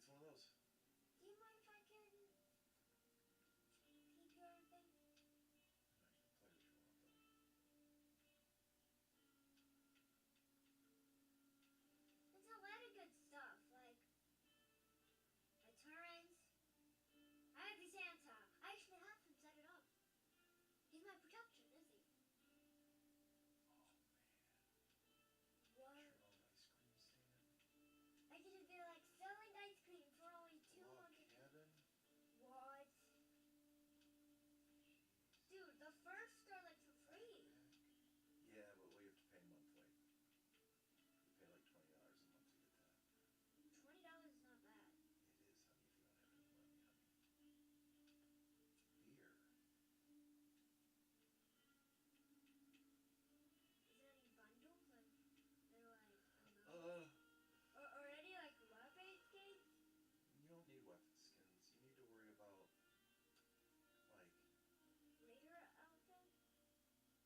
it's one of those. Do you mind if I can keep your thing? No, you can play what you want, though. It's a lot of good stuff, like deterrence. I have the Santa. I actually have him set it up. He's my protection, is he? Oh, man. What? Your own ice cream stand. I could have been like selling ice cream for only Log 200. cabin. What? Dude, the first are like for free. Yeah, but we have to pay monthly. You pay like $20 a month to get that. $20 is not bad. It is, honey, if you don't have any money, honey. Beer. Is there any bundles? Like, they're like, I don't know. Uh, Or any like love-based games? you don't need weapon skins. You need to worry about, like, Raider outfit? That's awesome. yeah, but you don't have, oh, that is cool. Look at that.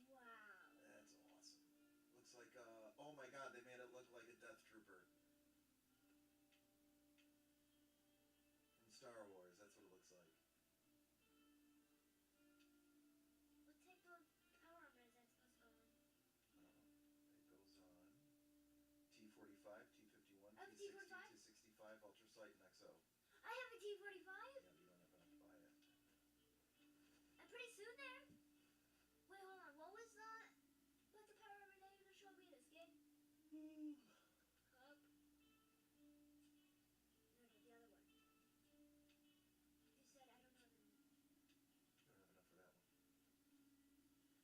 Wow. That's awesome. Looks like, oh my god, they made it look like a Death Trooper. In Star Wars, that's what it looks like. What type of power armor is that supposed to go on? It goes on T-45, T-51, I have a T-60, T-45? T-65, Ultrasight, and XO. I have a T-45? Yeah, but you don't have enough to buy it. I'm pretty soon there. Wait, hold on. What was that? What's the power armor that you're gonna show me in this game? Cup. No, the other one. You said I don't know the name. You don't have enough for that one.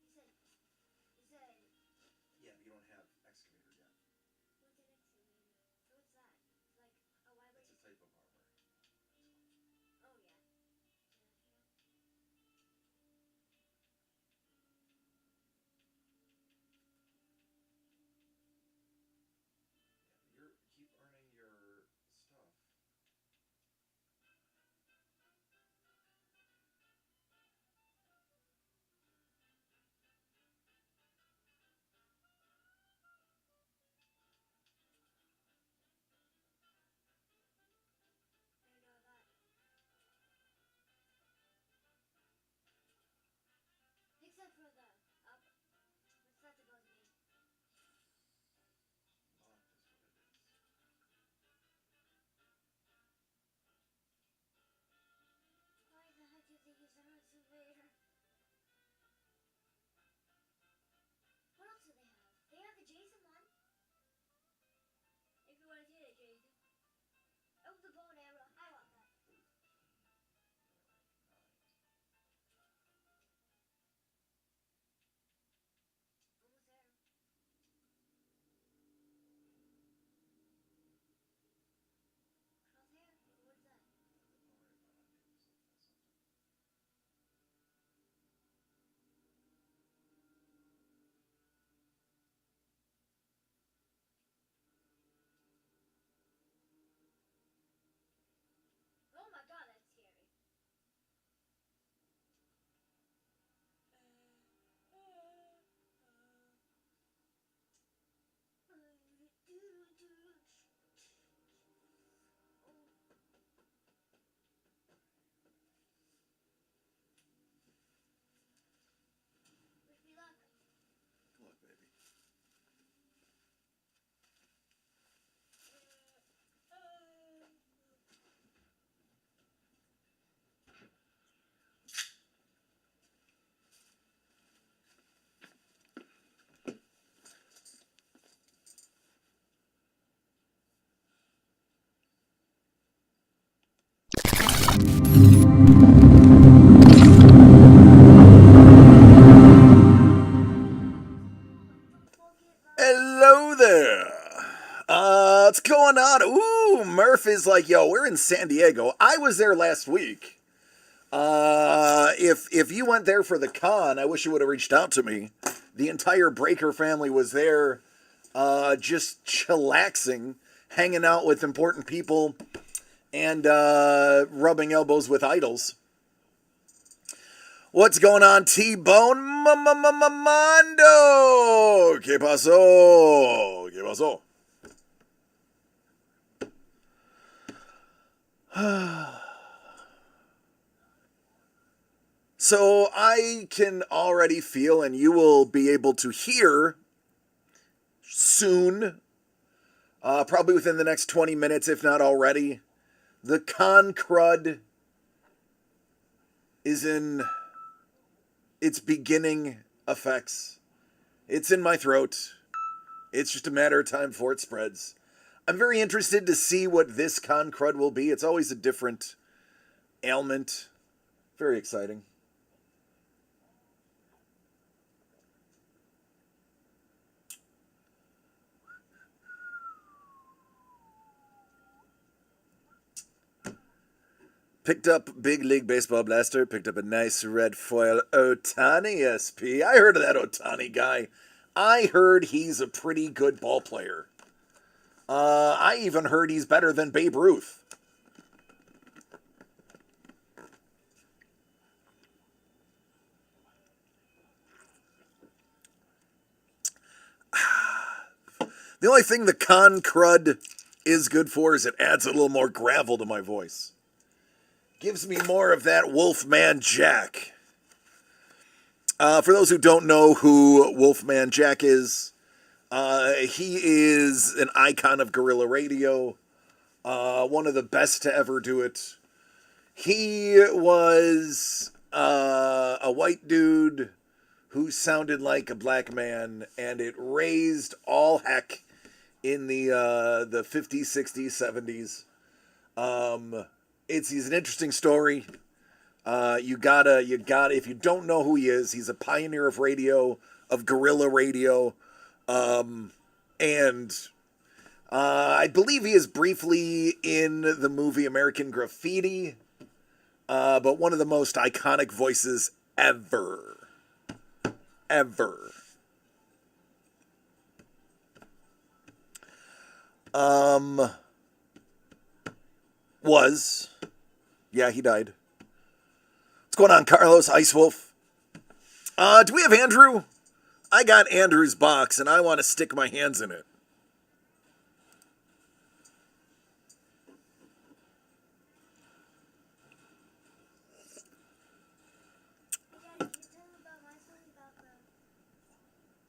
You said. Yeah, but you don't have Excavator yet. What's an excavator? So what's that? It's like a wide It's a type of armor. Oh yeah. Yeah, but keep earning your stuff. I know that. Except for the up. What's that supposed to be? Locked is what it is. Why the heck do you think it's an excavator? What else do they have? They have the Jason one. If you want to see it, Jason. Oh, the bow and arrow. I want that. Almost there. Crosshair? What is that? Don't worry about it. It was something. Oh my god, that's scary. Wish me luck. Good luck, baby. Hello there. What's going on? Ooh, Murph is like, yo, we're in San Diego. I was there last week. If you went there for the con, I wish you would have reached out to me. The entire Breaker family was there, just chillaxing, hanging out with important people. and rubbing elbows with idols. What's going on, T-Bone? Mondo! ¿Qué pasó? ¿Qué pasó? So I can already feel, and you will be able to hear soon, probably within the next 20 minutes, if not already, the con crud is in its beginning effects. It's in my throat. It's just a matter of time before it spreads. I'm very interested to see what this con crud will be. It's always a different ailment. Very exciting. Picked up Big League Baseball Blaster. Picked up a nice red foil Ohtani SP. I heard of that Ohtani guy. I heard he's a pretty good ball player. I even heard he's better than Babe Ruth. The only thing the con crud is good for is it adds a little more gravel to my voice. Gives me more of that Wolfman Jack. For those who don't know who Wolfman Jack is, he is an icon of guerrilla radio. One of the best to ever do it. He was a white dude who sounded like a black man, and it raised all heck in the 50s, 60s, 70s. He's an interesting story. You gotta, if you don't know who he is, he's a pioneer of radio, of guerrilla radio. And I believe he is briefly in the movie American Graffiti. But one of the most iconic voices ever. Yeah, he died. What's going on, Carlos Ice Wolf? Do we have Andrew? I got Andrew's box, and I want to stick my hands in it.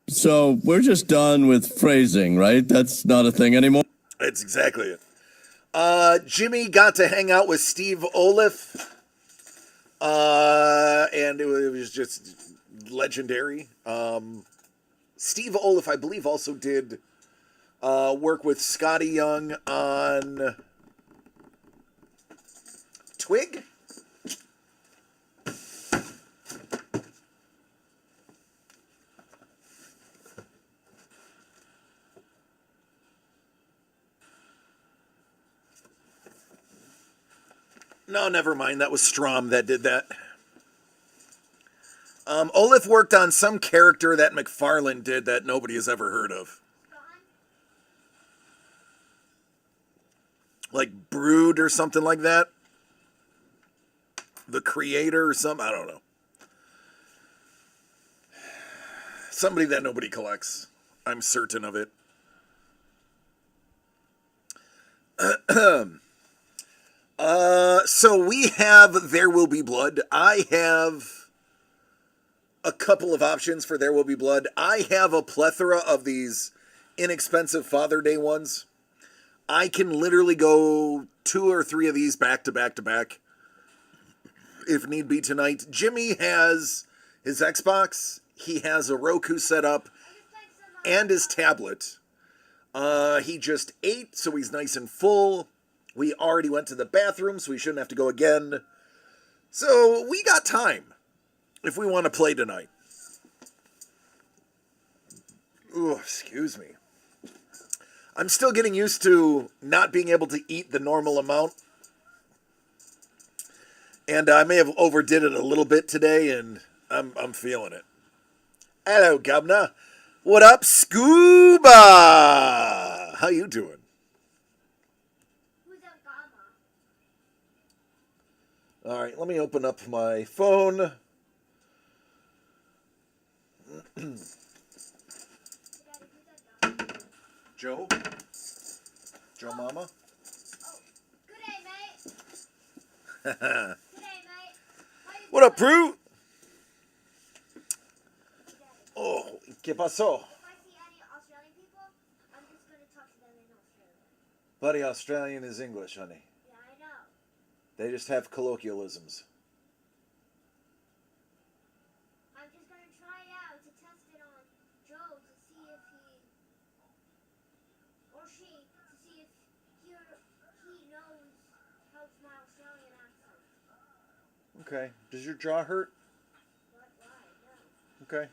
So we're just done with phrasing, right? That's not a thing anymore? That's exactly it. Jimmy got to hang out with Steve Olaf. And it was just legendary. Steve Olaf, I believe, also did work with Scotty Young on Twig. No, never mind. That was Strom that did that. Olaf worked on some character that McFarlane did that nobody has ever heard of. Like Brood or something like that. The Creator or something. I don't know. Somebody that nobody collects. I'm certain of it. So we have There Will Be Blood. I have a couple of options for There Will Be Blood. I have a plethora of these inexpensive Father Day ones. I can literally go 2 or 3 of these back to back to back if need be tonight. Jimmy has his Xbox. He has a Roku set up and his tablet. He just ate, so he's nice and full. We already went to the bathroom, so we shouldn't have to go again. So we got time if we want to play tonight. Ooh, excuse me. I'm still getting used to not being able to eat the normal amount. And I may have overdid it a little bit today, and I'm feeling it. Hello, Governor. What up, Scuba? How you doing? Who's that Gama? All right, let me open up my phone. Joe? Joe Mama? Good day, mate. Good day, mate. What up, Prue? Oh, ¿qué pasó? If I see any Australian people, I'm just gonna talk to them in Australian. Buddy, Australian is English, honey. Yeah, I know. They just have colloquialisms. I'm just gonna try out to test it on Joe to see if he or she to see if he knows how my Australian accent. Okay. Does your jaw hurt? What? Why? No. Okay.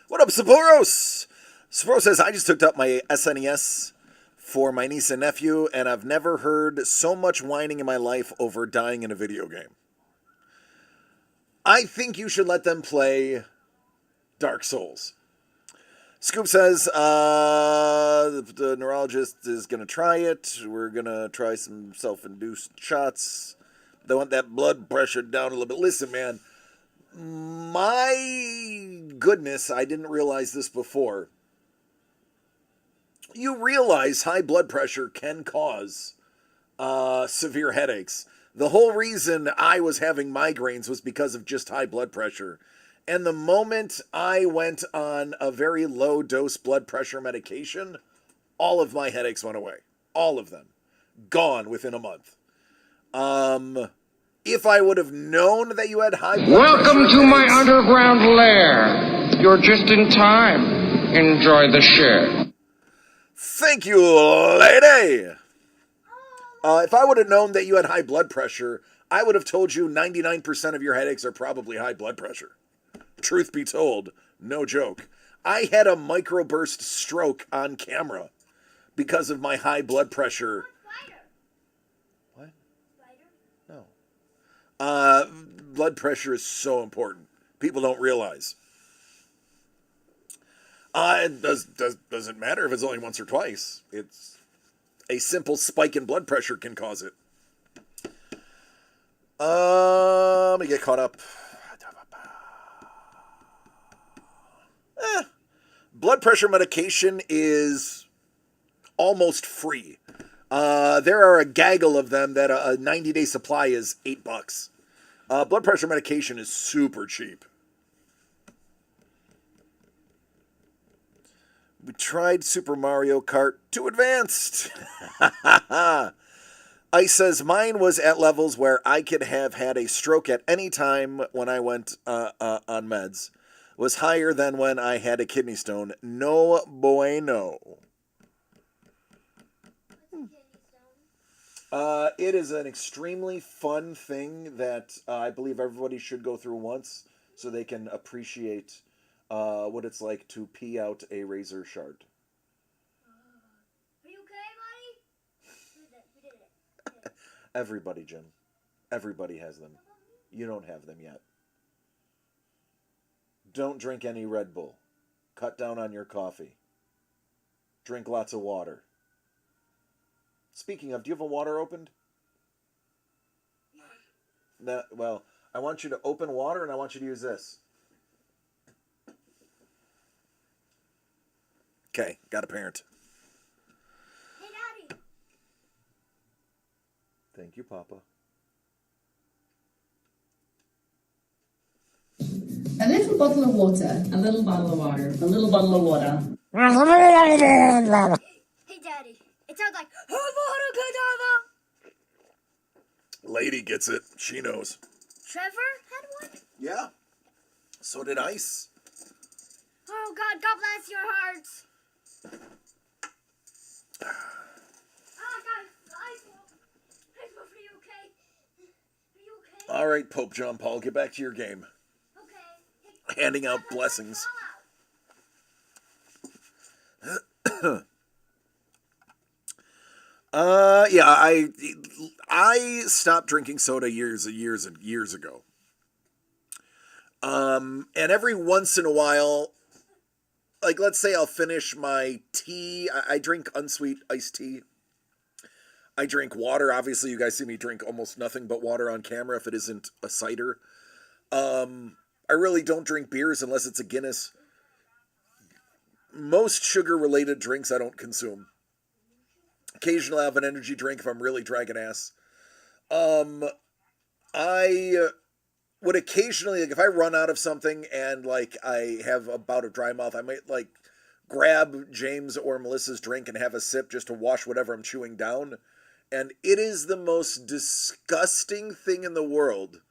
What up, Sapporos? Sapporo says, I just hooked up my SNES for my niece and nephew, and I've never heard so much whining in my life over dying in a video game. I think you should let them play Dark Souls. Scoop says, the neurologist is going to try it. We're going to try some self-induced shots. They want that blood pressure down a little bit. Listen, man, my goodness, I didn't realize this before. You realize high blood pressure can cause severe headaches. The whole reason I was having migraines was because of just high blood pressure. And the moment I went on a very low dose blood pressure medication, all of my headaches went away. All of them. Gone within a month. If I would have known that you had high blood Welcome pressure to my headaches- underground lair. You're just in time. Enjoy the share. Thank you, lady. If I would have known that you had high blood pressure, I would have told you 99% of your headaches are probably high blood pressure. Truth be told, no joke. I had a microburst stroke on camera because of my high blood pressure. Spider. What? Spider. No. Blood pressure is so important. People don't realize. It doesn't matter if it's only once or twice. It's a simple spike in blood pressure can cause it. Let me get caught up. Blood pressure medication is almost free. There are a gaggle of them that a 90-day supply is $8. Blood pressure medication is super cheap. We tried Super Mario Kart 2 Advanced. Ice says, mine was at levels where I could have had a stroke at any time when I went on meds. Was higher than when I had a kidney stone. No bueno. It is an extremely fun thing that I believe everybody should go through once so they can appreciate what it's like to pee out a razor shard. Are you okay, buddy? We did it. Everybody, Jim. Everybody has them. You don't have them yet. Don't drink any Red Bull. Cut down on your coffee. Drink lots of water. Speaking of, do you have a water opened? No, well, I want you to open water and I want you to use this. Okay, got a parent. Hey, Daddy. Thank you, Papa. A little bottle of water. A little bottle of water. A little bottle of water. Hey, Daddy. It sounds like Avada Kedavra. Lady gets it. She knows. Trevor had one? Yeah. So did Ice. Oh, God bless your hearts. Oh, God. Ice, are you okay? Are you okay? All right, Pope John Paul, get back to your game. Okay. Hey, Handing out Trevor, blessings. fall out. Yeah, I stopped drinking soda years ago. And every once in a while, like let's say I'll finish my tea. I drink unsweet iced tea. I drink water. Obviously, you guys see me drink almost nothing but water on camera if it isn't a cider. I really don't drink beers unless it's a Guinness. Most sugar-related drinks I don't consume. Occasionally I have an energy drink if I'm really dragging ass. I would occasionally, like, if I run out of something and, like, I have a bout of dry mouth, I might, like, grab James or Melissa's drink and have a sip just to wash whatever I'm chewing down. And it is the most disgusting thing in the world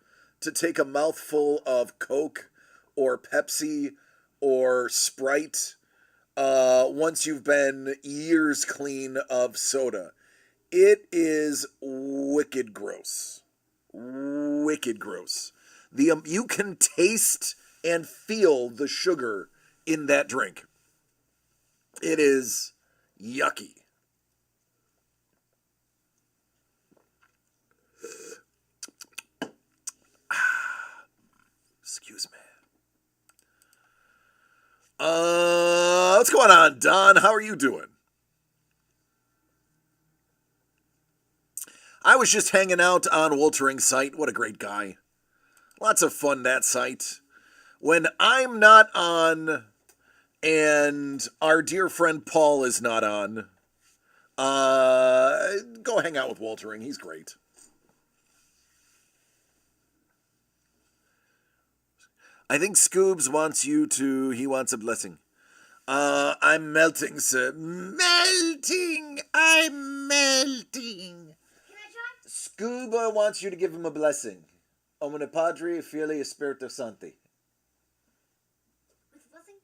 to take a mouthful of Coke or Pepsi or Sprite once you've been years clean of soda. It is wicked gross. Wicked gross. You can taste and feel the sugar in that drink. It is yucky. Excuse me. What's going on, Don? How are you doing? I was just hanging out on Woltering's site. What a great guy. Lots of fun, that site. When I'm not on and our dear friend Paul is not on, go hang out with Woltering. He's great. I think Scoobs wants he wants a blessing. I'm melting, sir. Melting! I'm melting! Can I try? Scuba wants you to give him a blessing. Omne Padre, Filii, Spiritus Sancti. With a blessing?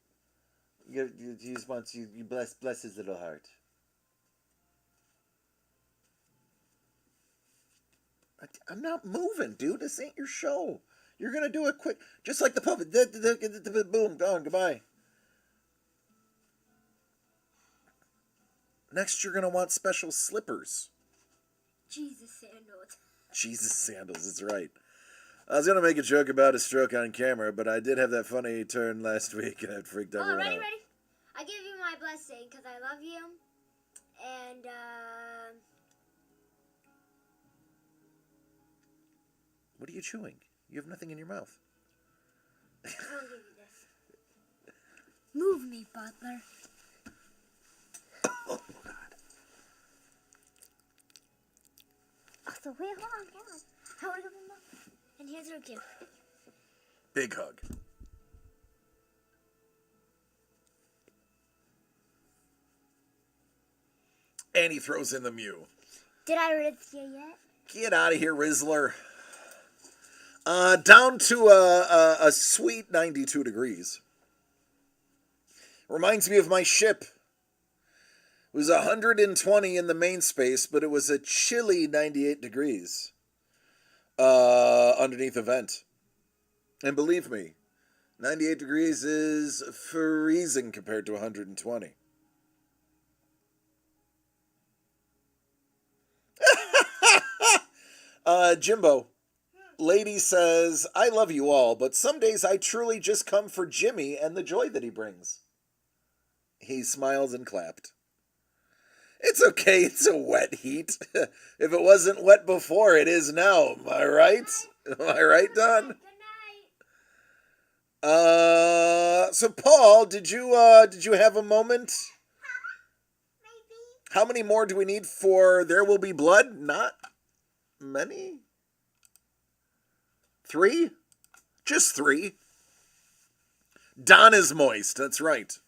He just wants you bless his little heart. I'm not moving, dude. This ain't your show. You're gonna do it quick, just like the puppet. Boom, gone, goodbye. Next, you're gonna want special slippers. Jesus sandals. Jesus sandals, that's right. I was gonna make a joke about a stroke on camera, but I did have that funny turn last week, and it freaked everyone ready, out. ready? I give you my blessing because I love you, and What are you chewing? You have nothing in your mouth. I'll give you this. Move me, butler. Oh, God. So wait, hold on. How would I go to my mouth? And here's your gift. Big hug. And he throws in the Mew. Did I read it to you yet? Get out of here, Rizzler. Down to a sweet 92 degrees. Reminds me of my ship. It was 120 in the main space, but it was a chilly 98 degrees underneath the vent. And believe me, 98 degrees is freezing compared to 120. Jimbo. Lady says, I love you all, but some days I truly just come for Jimmy and the joy that he brings. He smiles and clapped. It's okay, it's a wet heat. If it wasn't wet before, it is now. Am I right? Am I right, Don? Good night. So Paul, did you have a moment? Maybe. How many more do we need for There Will Be Blood? Not many? 3? Just 3. Don is moist, that's right.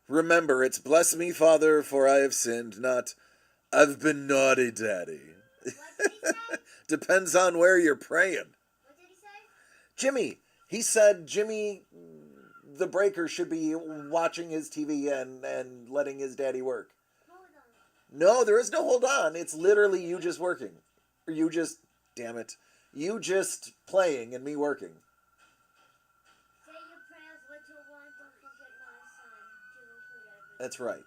Remember, it's bless me, Father, for I have sinned, not I've been naughty, Daddy. What did he say? Depends on where you're praying. What did he say? Jimmy, he said Jimmy the Breaker should be watching his TV and letting his daddy work. Hold on. No, there is no hold on. It's literally you just working. Or you just, damn it, you just playing and me working. Say your prayers, little one, don't forget my son, to include everything. That's right.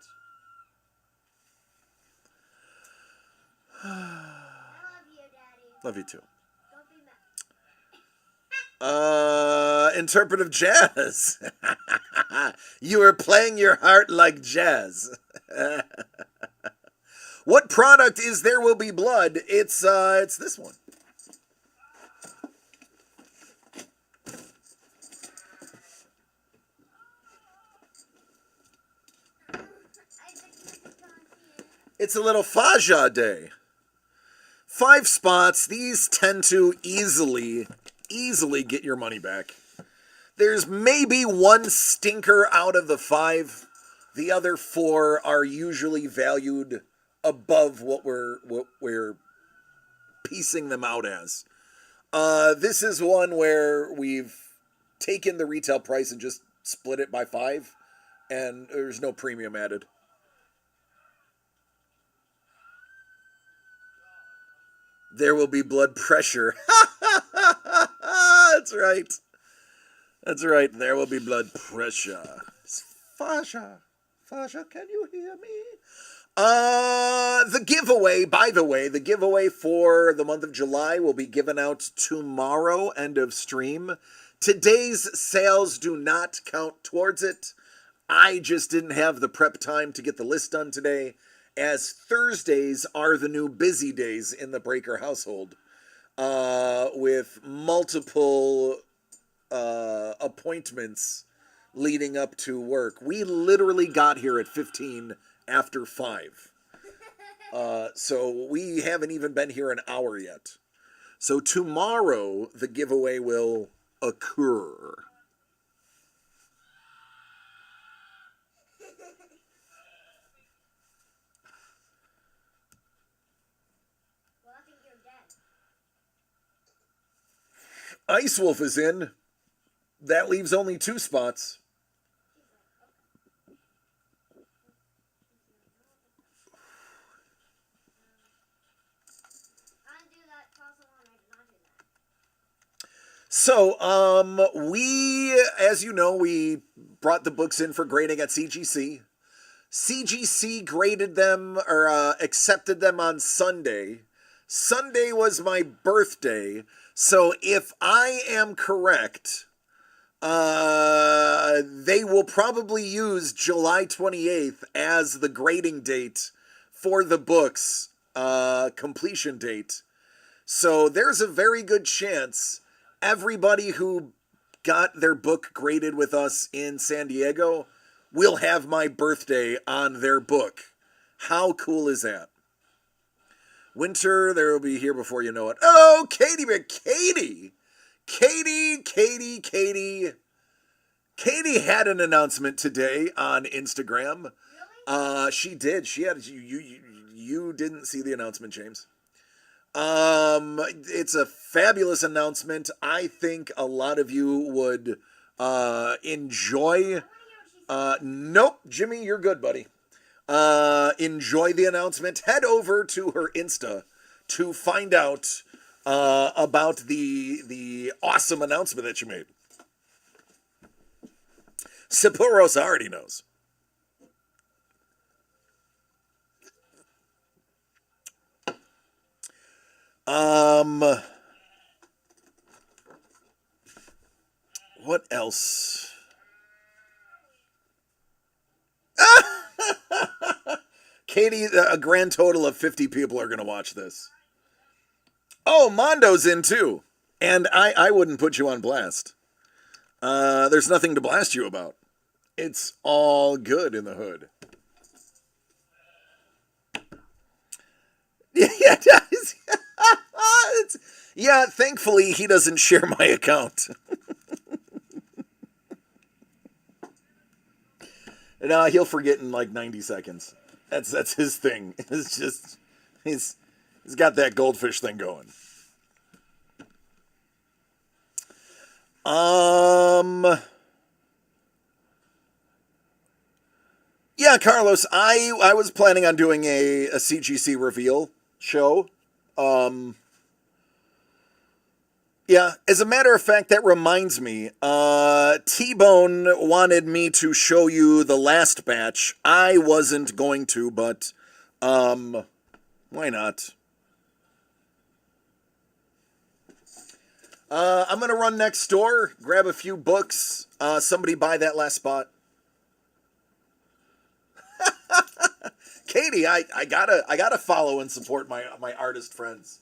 I love you, Daddy. Love you too. Don't be mad. Interpretive jazz. You are playing your heart like jazz. What product is There Will Be Blood? It's this one. It's a little Faja Day. 5 spots. These tend to easily get your money back. There's maybe one stinker out of the 5. The other 4 are usually valued above what we're piecing them out as. This is one where we've taken the retail price and just split it by 5, and there's no premium added. There Will Be Blood Pressure. That's right. That's right. There Will Be Blood Pressure. It's Fasha. Fasha, can you hear me? The giveaway, by the way, the giveaway for the month of July will be given out tomorrow, end of stream. Today's sales do not count towards it. I just didn't have the prep time to get the list done today, as Thursdays are the new busy days in the Breaker household, with multiple appointments leading up to work. We literally got here at 15 after 5. So we haven't even been here an hour yet. So tomorrow the giveaway will occur. Well, I think you're dead. Ice Wolf is in. That leaves only 2 spots. So, we, as you know, we brought the books in for grading at CGC. CGC graded them, or accepted them on Sunday. Sunday was my birthday, so if I am correct, they will probably use July 28th as the grading date for the books, completion date. So there's a very good chance everybody who got their book graded with us in San Diego will have my birthday on their book. How cool is that? Winter, there will be here before you know it. Oh, Katie, but Katie had an announcement today on Instagram. She did. She had you didn't see the announcement, James. It's a fabulous announcement. I think a lot of you would enjoy. Nope, Jimmy, you're good, buddy. Enjoy the announcement. Head over to her Insta to find out about the awesome announcement that you made. Sapporo's already knows. What else? Katie, a grand total of 50 people are going to watch this. Oh, Mondo's in too. And I wouldn't put you on blast. There's nothing to blast you about. It's all good in the hood. Yeah, it does. Yeah, thankfully he doesn't share my account. No, he'll forget in like 90 seconds. That's his thing. It's just he's got that goldfish thing going. Yeah, Carlos, I was planning on doing a CGC reveal show. Yeah, as a matter of fact, that reminds me, T-Bone wanted me to show you the last batch. I wasn't going to, but, why not? I'm going to run next door, grab a few books. Somebody buy that last spot. Katie, I gotta follow and support my artist friends.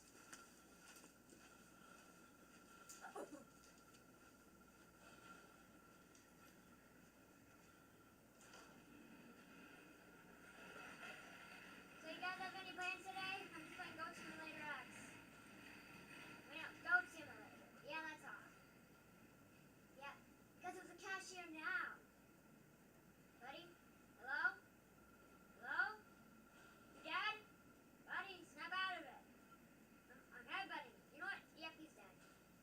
So you guys have any plans today? I'm just playing Goat Simulator X. Wait, no, Goat Simulator. Yeah, that's all. Yeah, because it's a cashier now. Buddy? Hello? Hello? You dead? Buddy, snap out of it. I'm headbutting. You know what? Yep, he's dead.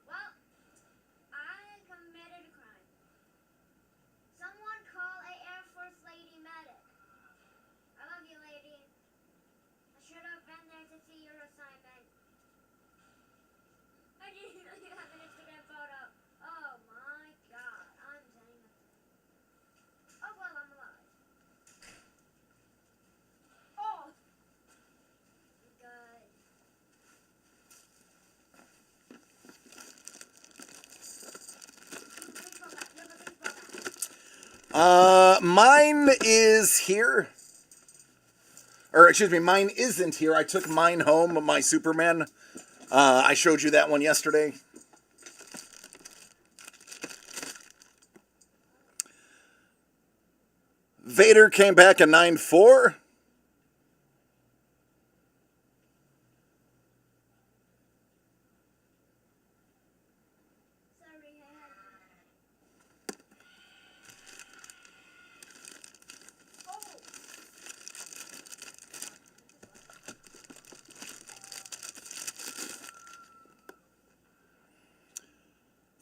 Well, I committed a crime. Someone call a Air Force lady medic. I love you, lady. I should have been there to see your assignment. I didn't really have an Instagram photo. Oh my god, I'm saying it. Oh well, I'm alive. Oh! Good. Baseball bat. You have a baseball bat. Mine is here. Or excuse me, mine isn't here. I took mine home, my Superman. I showed you that one yesterday. Vader came back a 9-4. Sorry, I had. Oh!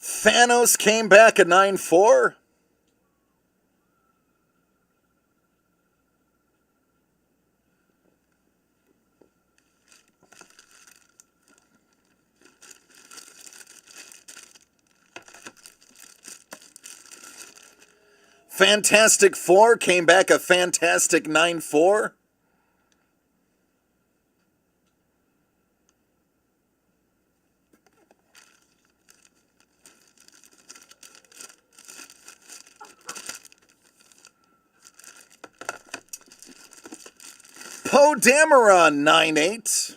Thanos came back a 9-4. Fantastic Four came back a fantastic 9-4. Poe Dameron 9-8.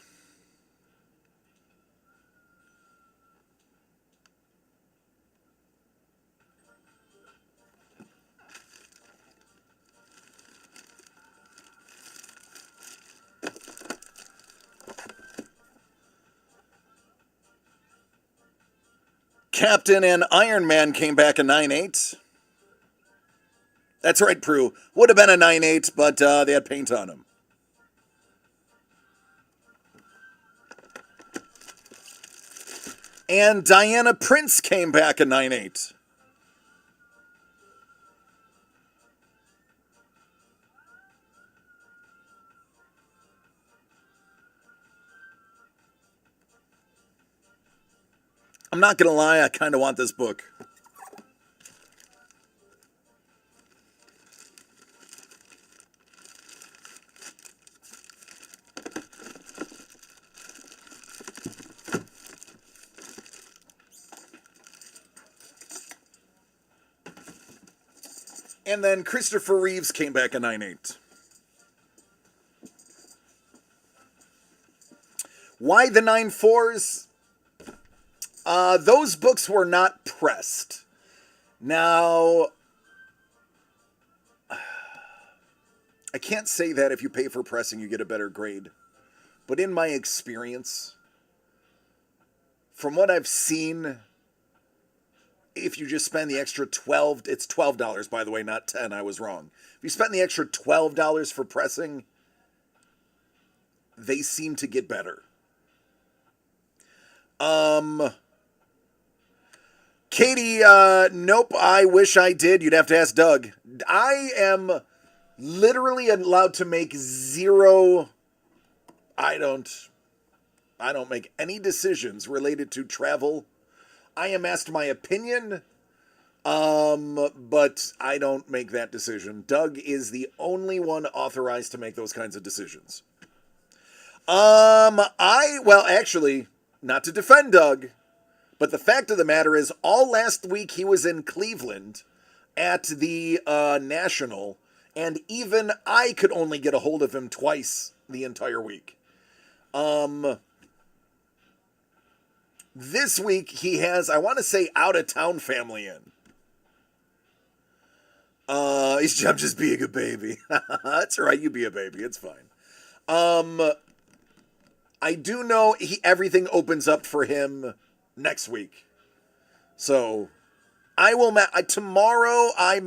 Captain and Iron Man came back a 9-8. That's right, Prue. Would have been a 9-8, but they had paint on him. And Diana Prince came back a 9-8. I'm not going to lie, I kind of want this book. And then Christopher Reeves came back a 9-8. Why the 9-4s? Those books were not pressed. Now, I can't say that if you pay for pressing, you get a better grade. But in my experience, from what I've seen, if you just spend the extra it's $12, by the way, not 10, I was wrong. If you spend the extra $12 for pressing, they seem to get better. Katie, nope, I wish I did. You'd have to ask Doug. I am literally allowed to make zero. I don't make any decisions related to travel. I am asked my opinion, but I don't make that decision. Doug is the only one authorized to make those kinds of decisions. Well, actually, not to defend Doug, but the fact of the matter is, all last week he was in Cleveland at the National, And even I could only get a hold of him twice the entire week. This week he has, I want to say, out of town family in. I'm just being a baby. That's all right, you be a baby, it's fine. I do know everything opens up for him next week. So I will tomorrow I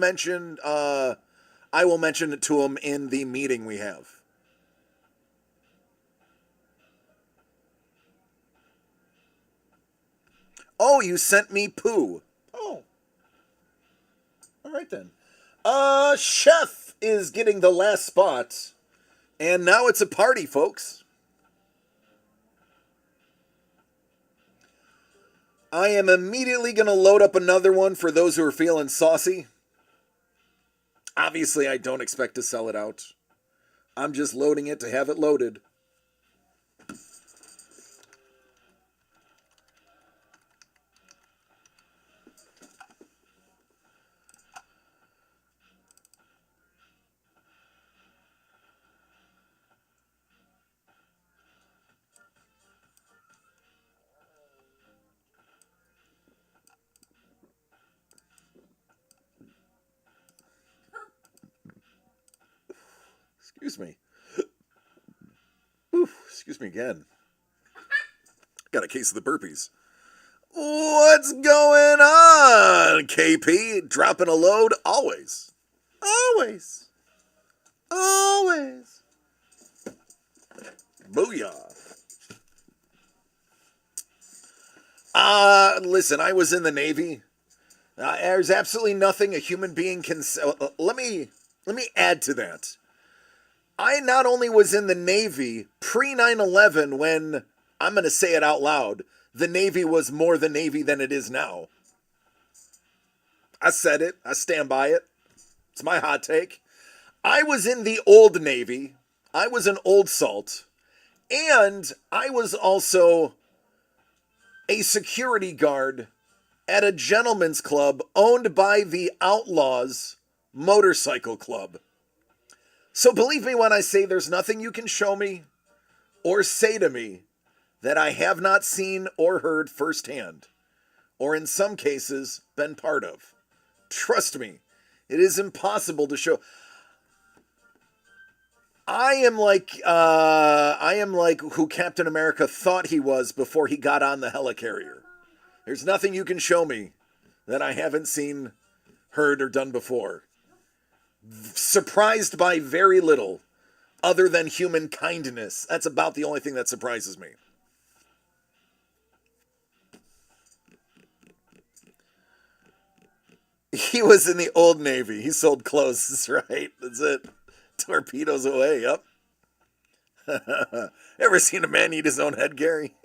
will mention it to him in the meeting we have. Oh, you sent me poo. Oh. All right then. Chef is getting the last spot. And now it's a party, folks. I am immediately going to load up another one for those who are feeling saucy. Obviously, I don't expect to sell it out. I'm just loading it to have it loaded. Excuse me. Ooh, excuse me again. Got a case of the burpees. What's going on, KP? Dropping a load? Always. Always. Always. Booyah. Listen, I was in the Navy. There's absolutely nothing a human being can... let me add to that. I not only was in the Navy pre 9/11 when, I'm going to say it out loud, the Navy was more the Navy than it is now. I said it. I stand by it. It's my hot take. I was in the old Navy. I was an old salt. And I was also a security guard at a gentleman's club owned by the Outlaws Motorcycle Club. So believe me when I say there's nothing you can show me or say to me that I have not seen or heard firsthand, or in some cases been part of. Trust me, it is impossible to show. I am like who Captain America thought he was before he got on the helicarrier. There's nothing you can show me that I haven't seen, heard, or done before. Surprised by very little other than human kindness. That's about the only thing that surprises me. He was in the old Navy. He sold clothes, that's right. That's it. Torpedoes away, yep. Ever seen a man eat his own head, Gary?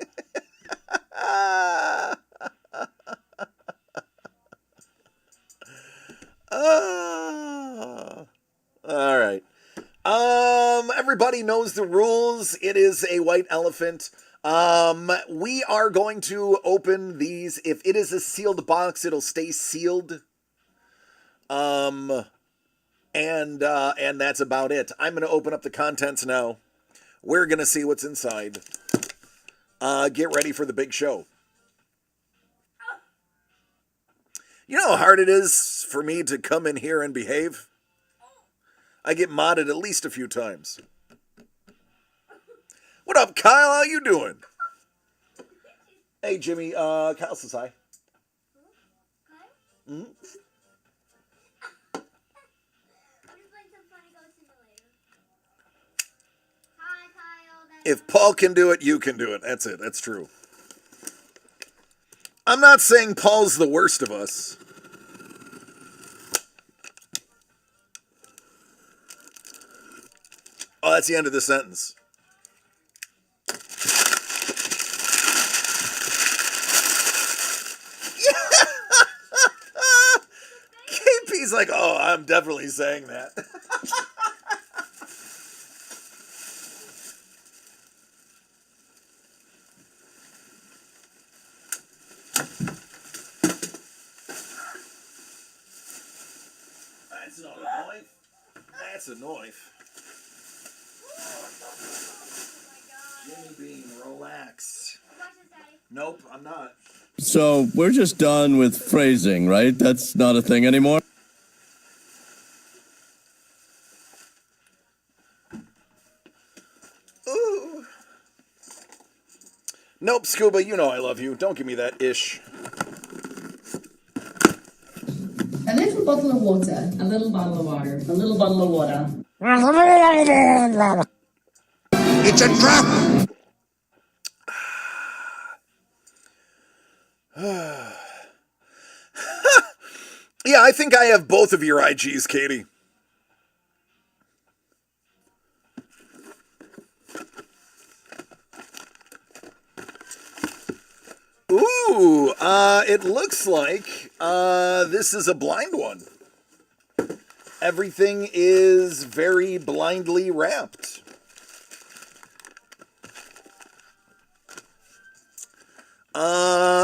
All right. Everybody knows the rules. It is a white elephant. We are going to open these. If it is a sealed box, it'll stay sealed. And that's about it. I'm going to open up the contents now. We're going to see what's inside. Get ready for the big show. You know how hard it is for me to come in here and behave? I get modded at least a few times. What up, Kyle? How you doing? Hey, Jimmy. Kyle says hi. Mm-hmm. I'm just playing some Funny Ghost Simulator. Hi, Kyle. If Paul can do it, you can do it. That's it. That's true. I'm not saying Paul's the worst of us. Oh, that's the end of the sentence. KP's like, oh, I'm definitely saying that. That's not a knife. That's a knife. Jimmy Bean, relax. Watch this, Daddy. Nope, I'm not. So we're just done with phrasing, right? That's not a thing anymore? Ooh. Nope, Scuba, you know I love you. Don't give me that ish. A little bottle of water. A little bottle of water. A little bottle of water. It's a trap! Yeah, I think I have both of your IGs, Katie. Ooh, it looks like this is a blind one. Everything is very blindly wrapped.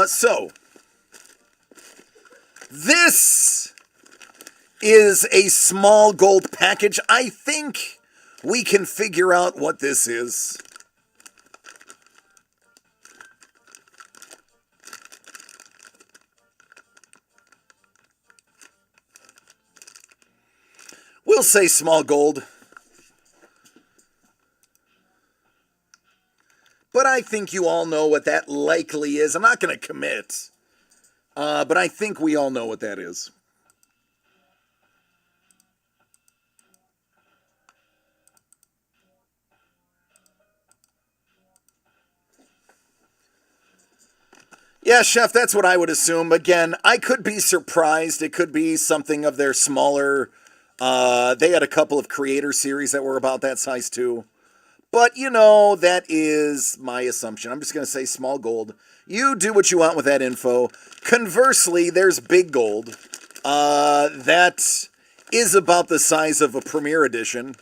So this is a small gold package. I think we can figure out what this is. We'll say small gold. But I think you all know what that likely is. I'm not going to commit. But I think we all know what that is. Yeah, Chef, that's what I would assume. Again, I could be surprised. It could be something of their smaller... they had a couple of creator series that were about that size too. But, you know, that is my assumption. I'm just going to say small gold. You do what you want with that info. Conversely, there's big gold. That is about the size of a Premier Edition.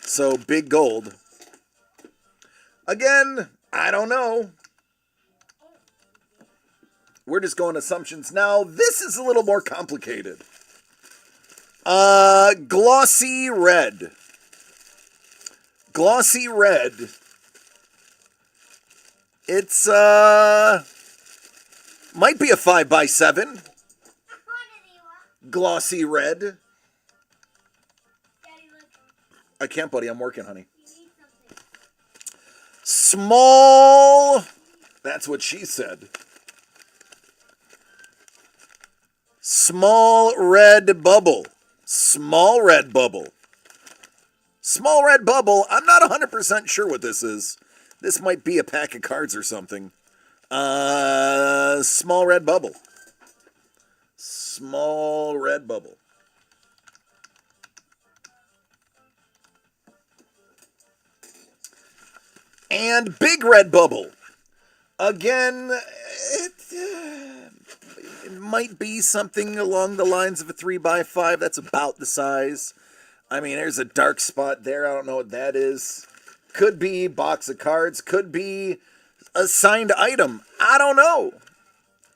So, big gold. Again, I don't know. We're just going assumptions now. This is a little more complicated. Glossy red. Glossy red. It's, might be a 5x7. Glossy red. Daddy, look. I can't, buddy. I'm working, honey. You need something. Small. That's what she said. Small red bubble. Small red bubble. Small red bubble. I'm not 100% sure what this is. This might be a pack of cards or something. Small red bubble. Small red bubble. And big red bubble. Again, it might be something along the lines of a 3x5. That's about the size. I mean, there's a dark spot there. I don't know what that is. Could be box of cards. Could be a signed item. I don't know.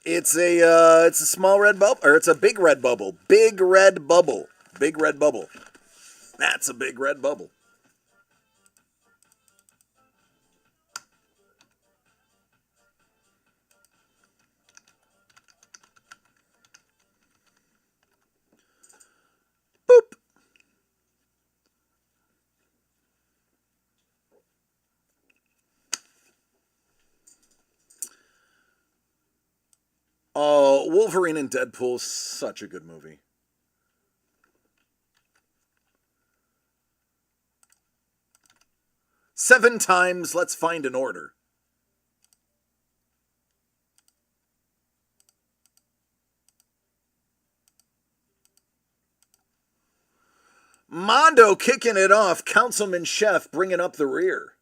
It's a small red bubble, or it's a big red bubble. Big red bubble. Big red bubble. That's a big red bubble. Boop. Oh, Wolverine and Deadpool, such a good movie. Seven times, let's find an order. Mondo kicking it off. Councilman Chef bringing up the rear.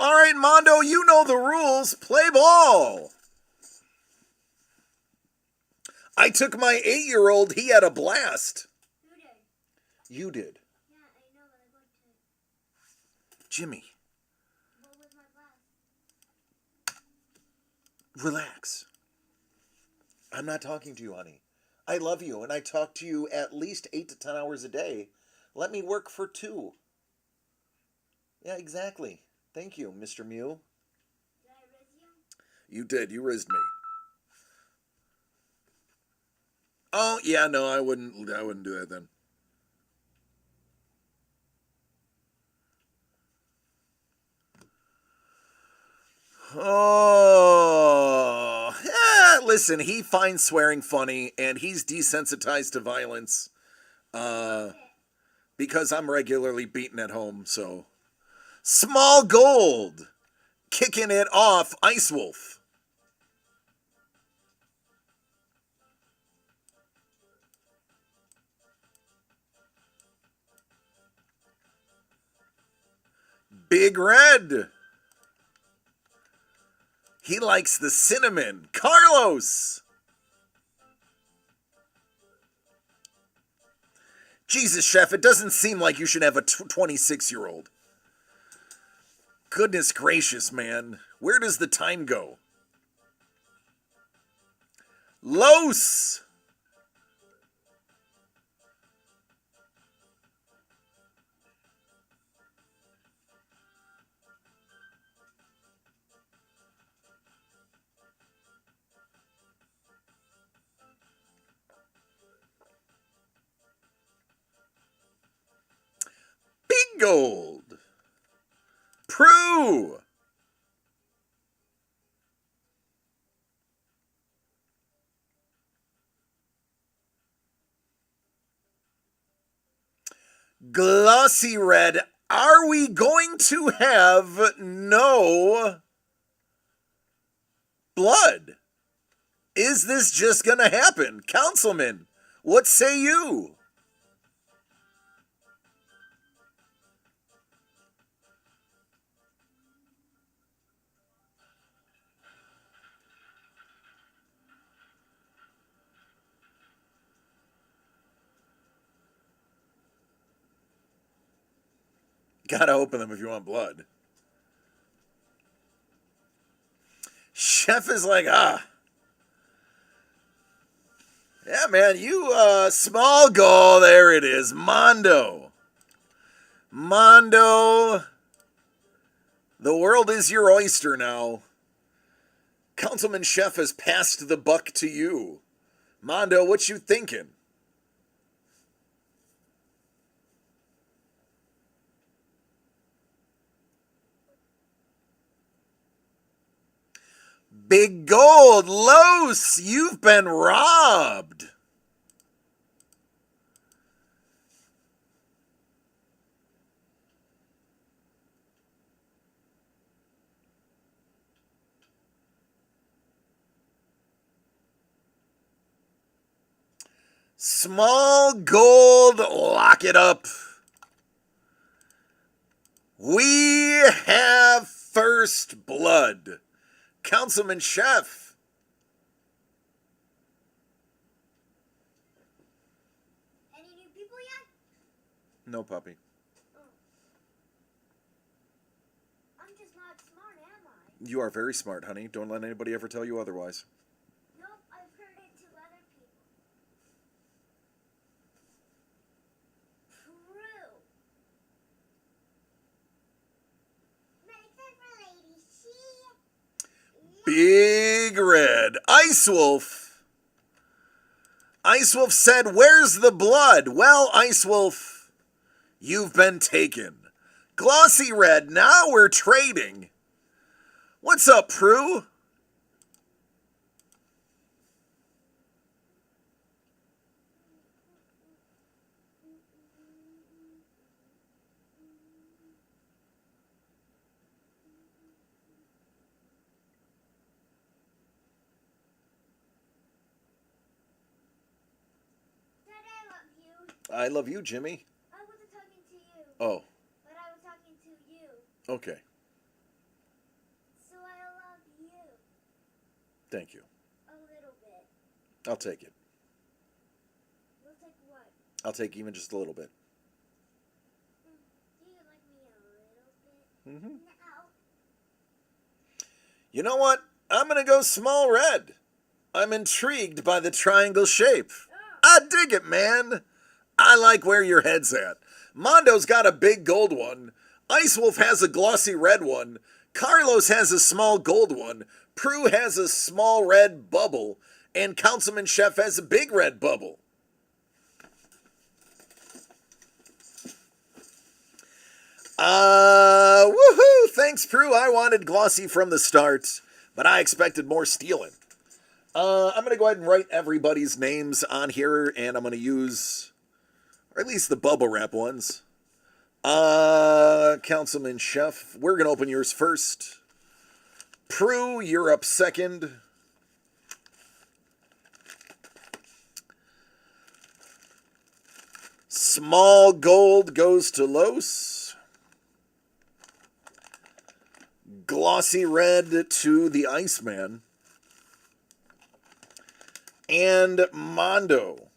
All right, Mondo, you know the rules. Play ball. I took my 8-year-old. He had a blast. Who did? You did. Yeah, I know, but I want to. Jimmy, What was my glass? relax. I'm not talking to you, honey. I love you, and I talk to you at least 8 to 10 hours a day. Let me work for 2. Yeah, exactly. Thank you, Mr. Mew. Did I riz you? You did. You rizzed me. Oh, yeah, no, I wouldn't do that then. Oh, yeah, listen, he finds swearing funny, and he's desensitized to violence because I'm regularly beaten at home, so. Small Gold, kicking it off, Ice Wolf. Big Red. He likes the cinnamon. Carlos. Jesus, Chef, it doesn't seem like you should have a 26-year-old. Goodness gracious, man. Where does the time go? Los. Big Gold. Prue. Glossy Red. Are we going to have no blood? Is this just going to happen? Councilman, what say you? Gotta open them if you want blood. Chef is like, Yeah, man, you, small goal, there it is. Mondo. Mondo. The world is your oyster now. Councilman Chef has passed the buck to you. Mondo, what you thinking? Big Gold, Los, you've been robbed. Small Gold, lock it up. We have first blood. Councilman Chef. Any new people yet? No, puppy. I'm just not smart, am I? You are very smart, honey. Don't let anybody ever tell you otherwise. Nope, I've heard it to other people. True. Make that for Lady She. Big Red. Ice Wolf. Ice Wolf said, where's the blood? Well, Ice Wolf, you've been taken. Glossy Red, now we're trading. What's up, Prue? Dad, I love you. I love you, Jimmy. I wasn't talking to you. Oh, But I was talking to you. okay. So I love you. Thank you. A little bit. I'll take it. You'll take what? I'll take even just a little bit. No. You know what? I'm going to go small red. I'm intrigued by the triangle shape. I dig it, man. I like where your head's at. Mondo's got a big gold one. Ice Wolf has a glossy red one. Carlos has a small gold one. Prue has a small red bubble. And Councilman Chef has a big red bubble. Woohoo! Thanks, Prue. I wanted glossy from the start, but I expected more stealing. I'm going to go ahead and write everybody's names on here, and I'm going to use, or at least the bubble wrap ones. Councilman Chef, we're going to open yours first. Prue, you're up second. Small gold goes to Los. Glossy red to the Iceman. And Mondo.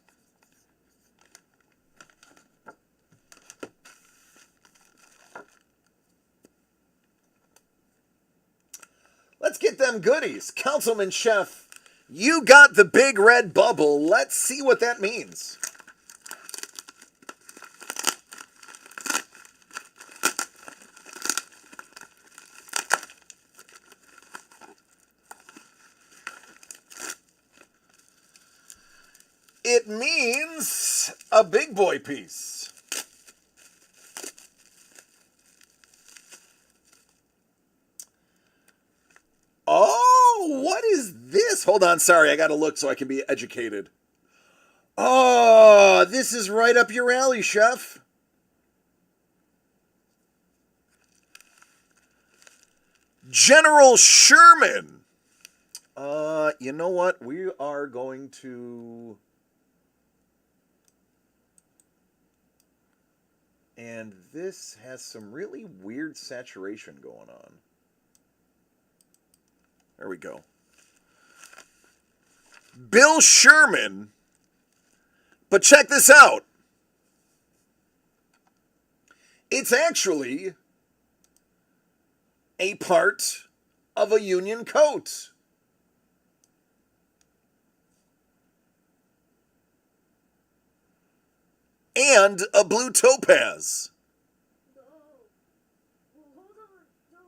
Let's get them goodies. Councilman Chef, you got the big red bubble. Let's see what that means. It means a big boy piece. Oh, what is this? Hold on, sorry, I gotta look so I can be educated. Oh, this is right up your alley, Chef. General Sherman. You know what? We are going to... And this has some really weird saturation going on. There we go. Bill Sherman. But check this out. It's actually a part of a Union coat. And a blue topaz. No. Oh, hold on. No.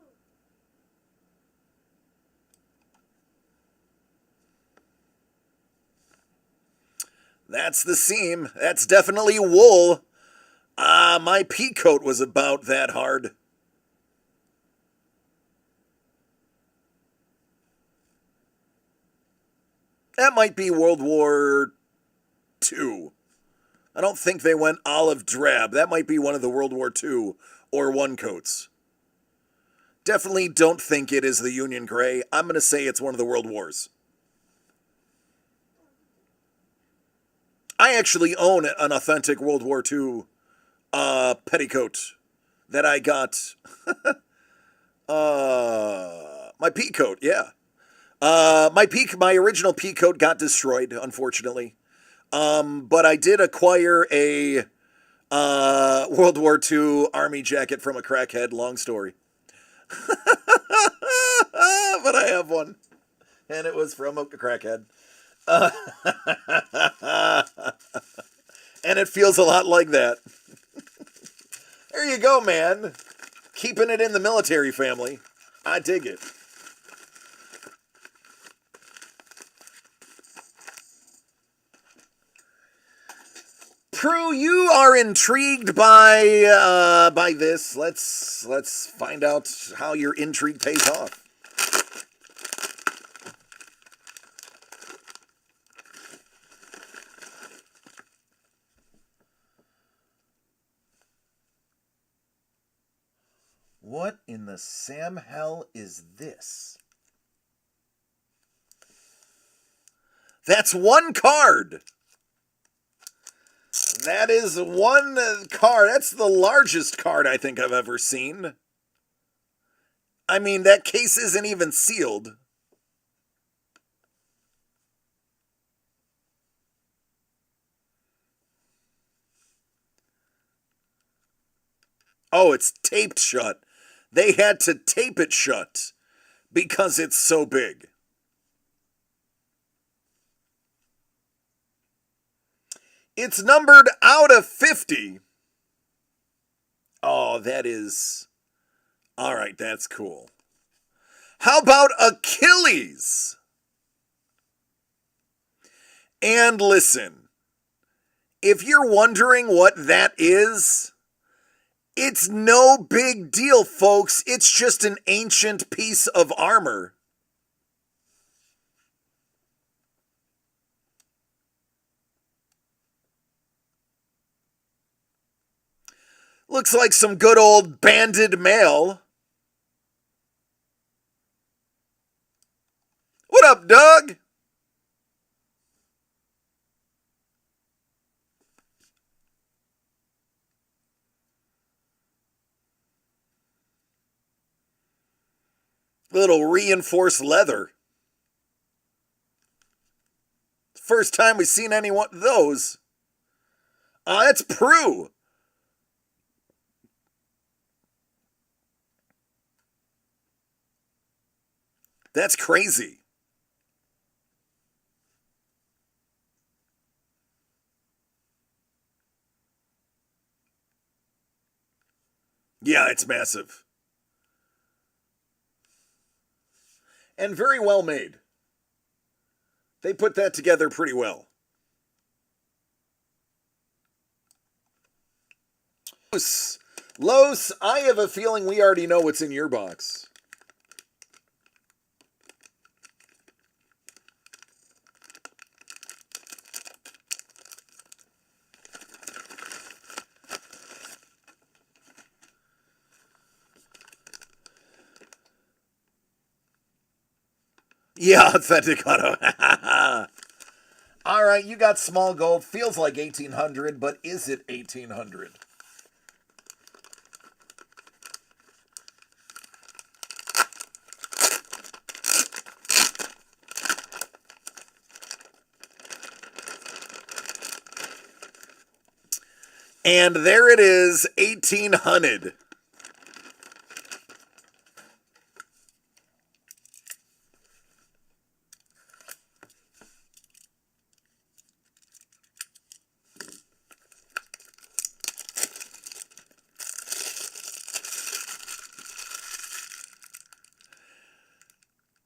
That's the seam. That's definitely wool. My pea coat was about that hard. That might be World War II. I don't think they went olive drab. That might be one of the World War II or I coats. Definitely don't think it is the Union Gray. I'm going to say it's one of the World Wars. I actually own an authentic World War II petticoat that I got. My pea coat, yeah. My original pea coat got destroyed, unfortunately. But I did acquire a World War II Army jacket from a crackhead. Long story. But I have one. And it was from a crackhead. And it feels a lot like that. There you go, man. Keeping it in the military family. I dig it. Prue, you are intrigued by this. Let's find out how your intrigue pays off. What in the Sam hell is this? That's one card. That is one card. That's the largest card I think I've ever seen. I mean, that case isn't even sealed. Oh, it's taped shut. They had to tape it shut because it's so big. It's numbered out of 50. Oh, that is... All right, that's cool. How about Achilles? And listen, if you're wondering what that is, it's no big deal, folks. It's just an ancient piece of armor. Looks like some good old banded mail. What up, Doug? Little reinforced leather. First time we've seen any one of those. It's Prue. That's crazy. Yeah, it's massive. And very well made. They put that together pretty well. Los, I have a feeling we already know what's in your box. Yeah, authentic auto. All right, you got small gold. Feels like 1800, but is it 1800? And there it is, 1800.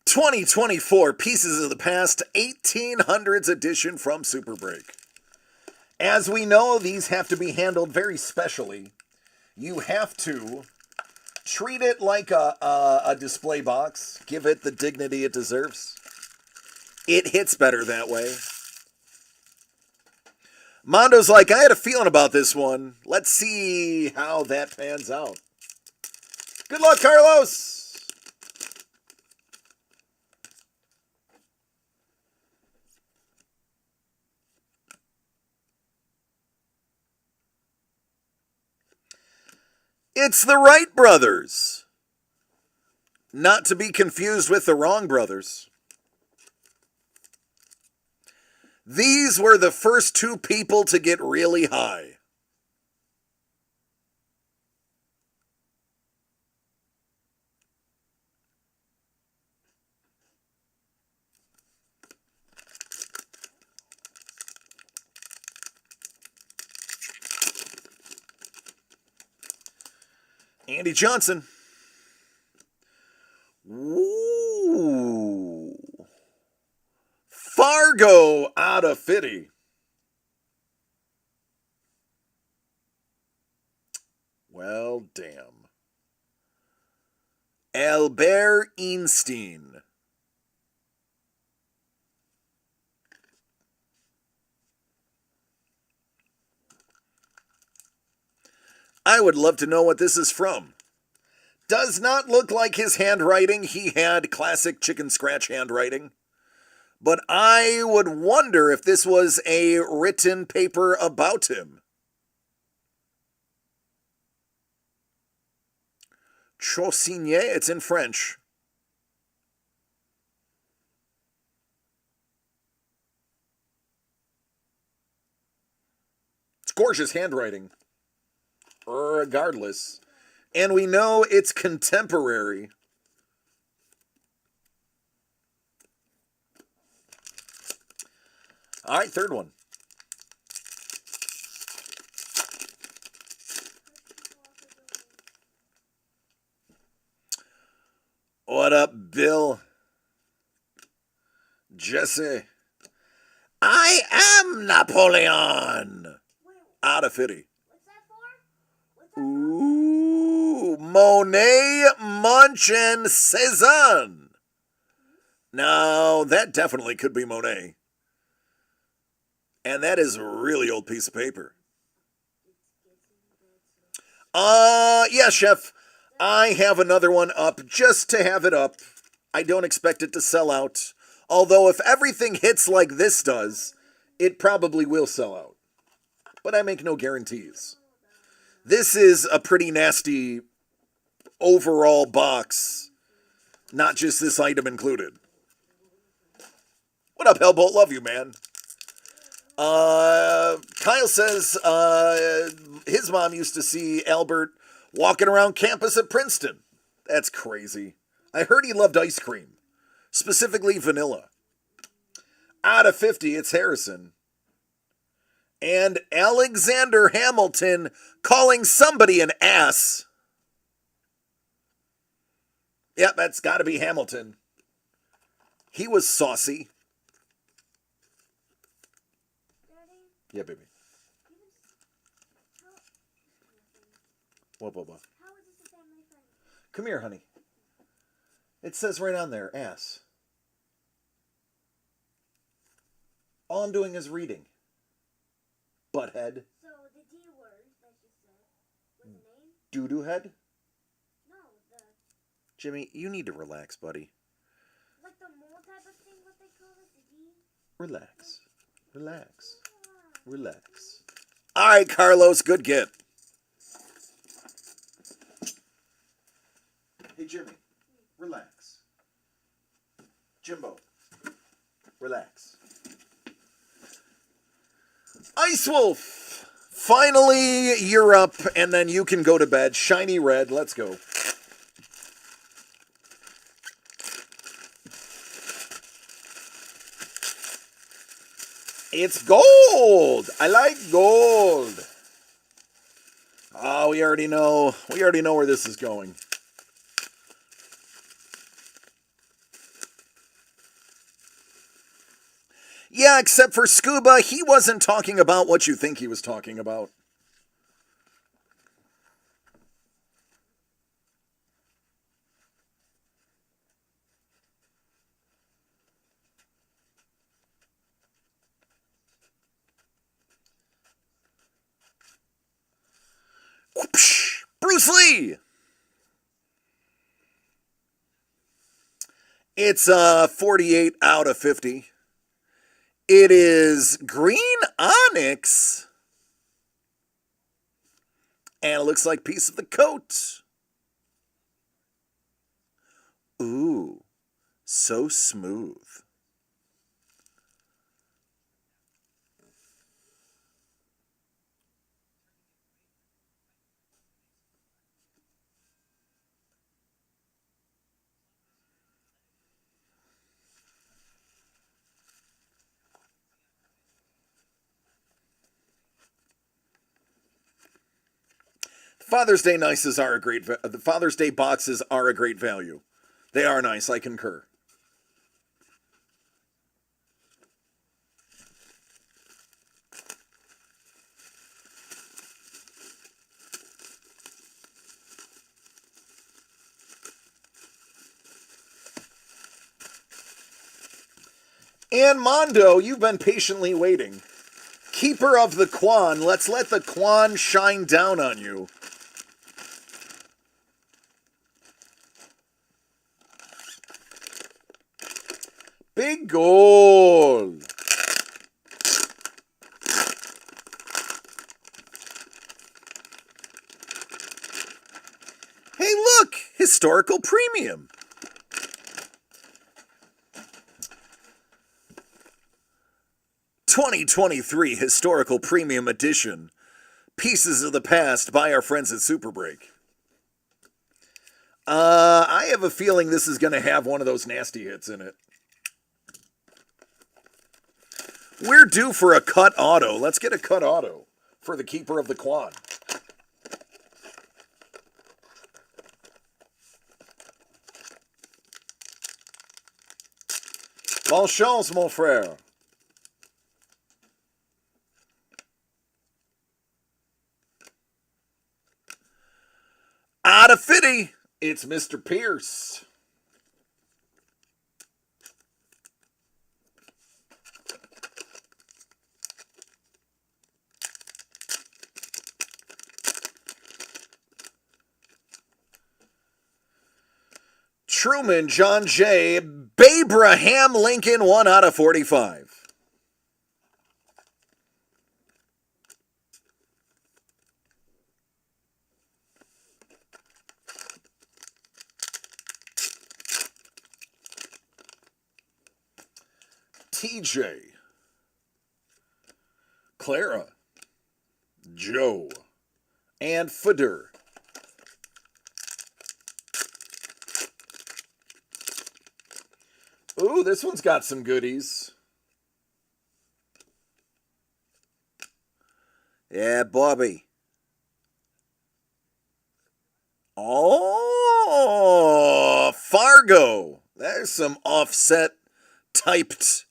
"2024 Pieces of the Past 1800s edition from Super Break." As we know, these have to be handled very specially. You have to treat it like a display box. Give it the dignity it deserves. It hits better that way. Mondo's like, I had a feeling about this one. Let's see how that pans out. Good luck, Carlos! It's the Wright brothers. Not to be confused with the Wrong brothers. These were the first two people to get really high. Andy Johnson. Ooh. Fargo out of 50. Well, damn. Albert Einstein. I would love to know what this is from. Does not look like his handwriting. He had classic chicken scratch handwriting. But I would wonder if this was a written paper about him. Chausigné, it's in French. It's gorgeous handwriting. Regardless. And we know it's contemporary. All right, third one. What up, Bill? Jesse. I am Napoleon. Out of 50. What's that for? What's that Ooh, Monet, Munch, and Cezanne. Now, that definitely could be Monet. And that is a really old piece of paper. Yeah, Chef. I have another one up just to have it up. I don't expect it to sell out. Although if everything hits like this does, it probably will sell out. But I make no guarantees. This is a pretty nasty overall box. Not just this item included. What up, Hellbolt? Love you, man. Kyle says his mom used to see Albert walking around campus at Princeton. That's crazy. I heard he loved ice cream, specifically vanilla. Out of 50, it's Harrison. And Alexander Hamilton calling somebody an ass. Yep, that's got to be Hamilton. He was saucy. Yeah, baby. What? How is this a family friend? Come here, honey. It says right on there, ass. All I'm doing is reading. Butthead. So the D word that you said was a name? Doo-doo head. No, the Jimmy, you need to relax, buddy. like the mole type of thing. What they call it? The D. Relax. Relax. Relax. All right, Carlos, good get. Hey, Jimmy, relax. Jimbo, relax. Ice Wolf, finally you're up, and then you can go to bed. Shiny red, let's go. It's gold. I like gold. Oh, we already know where this is going. Yeah, except for Scuba, he wasn't talking about what you think he was talking about. Whoopsh! Bruce Lee! It's 48 out of 50. It is green onyx. And it looks like a piece of the coat. Ooh, so smooth. Father's Day nices are a great. The Father's Day boxes are a great value. They are nice. I concur. And Mondo, you've been patiently waiting. Keeper of the Quan, let's let the Quan shine down on you. Big gold. Hey, look, historical premium. '23 Historical Premium Edition. Pieces of the Past by our friends at Super Break. I have a feeling this is going to have one of those nasty hits in it. We're due for a cut auto. Let's get a cut auto for the keeper of the quad. Bonne chance, mon frère. Out of 50, it's Mr. Pierce. Truman, John Jay, Abraham Lincoln, 1 out of 45. TJ, Clara, Joe, and Feder. Ooh, this one's got some goodies. Yeah, Bobby. Oh, Fargo. There's some offset typed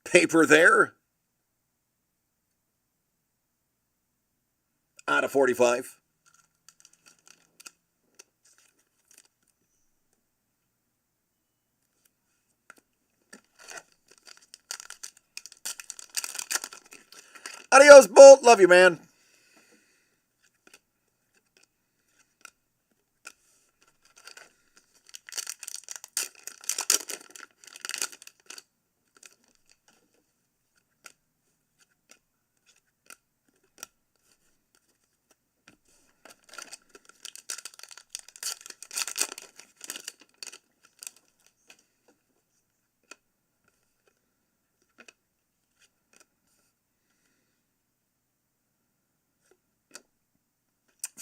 paper there. Out of 45. Adios, Bolt. Love you, man.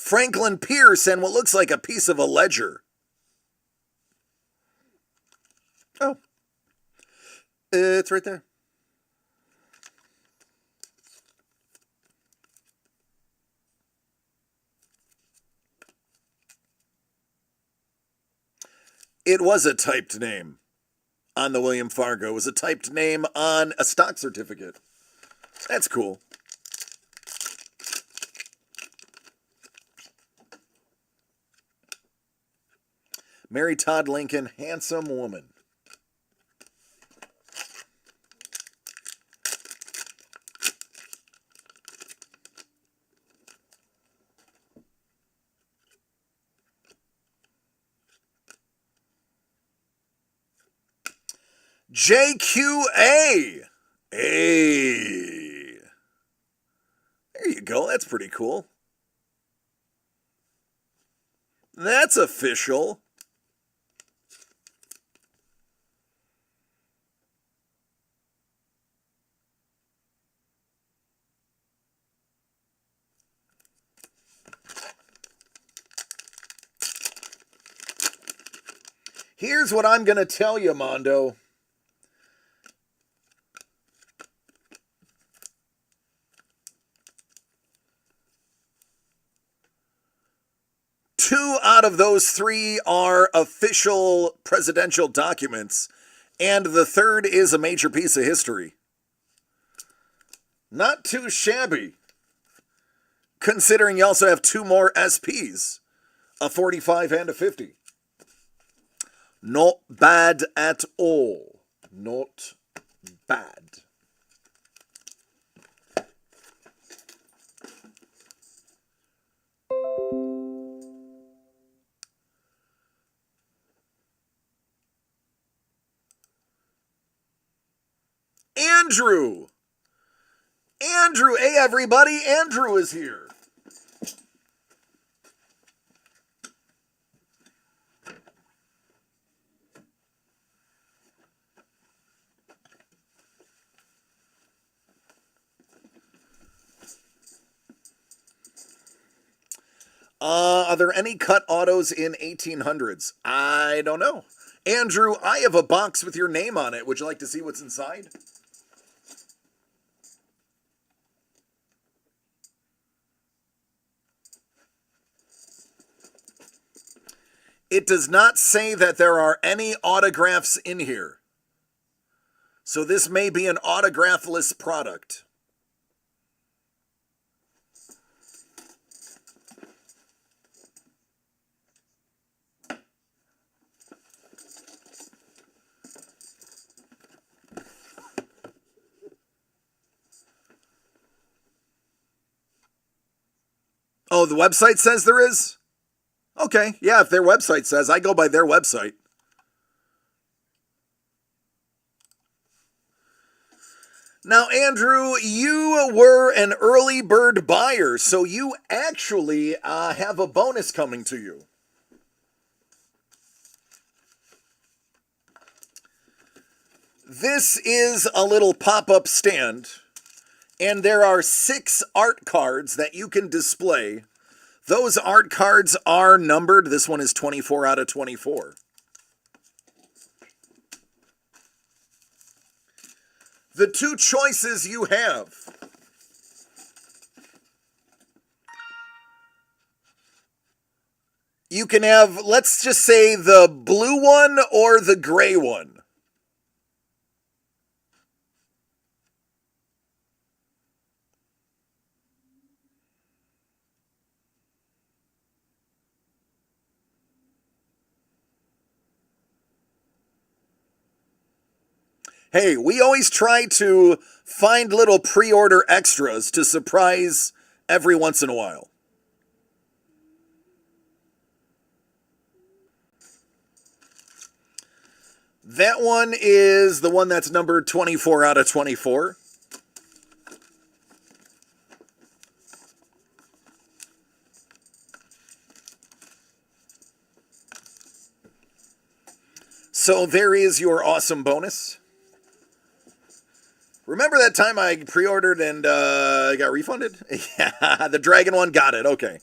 Franklin Pierce and what looks like a piece of a ledger. Oh. It's right there. It was a typed name on the William Fargo. It was a typed name on a stock certificate. That's cool. Mary Todd Lincoln, handsome woman. JQA. Hey. There you go. That's pretty cool. That's official. Here's what I'm going to tell you, Mondo. Two out of those three are official presidential documents, and the third is a major piece of history. Not too shabby, considering you also have two more SPs, a 45 and a 50. Not bad at all. Not bad. Andrew! Andrew! Hey, everybody! Andrew is here. Are there any cut autos in 1800s? I don't know. Andrew, I have a box with your name on it. Would you like to see what's inside? It does not say that there are any autographs in here. So this may be an autographless product. Oh, the website says there is? Okay, yeah, if their website says, I go by their website. Now, Andrew, you were an early bird buyer, so you actually have a bonus coming to you. This is a little pop-up stand, and there are 6 art cards that you can display. Those art cards are numbered. This one is 24 out of 24. The 2 choices you have. You can have, let's just say, the blue one or the gray one. Hey, we always try to find little pre-order extras to surprise every once in a while. That one is the one that's numbered 24 out of 24. So there is your awesome bonus. Remember that time I pre-ordered and got refunded? Yeah, the dragon one, got it, okay.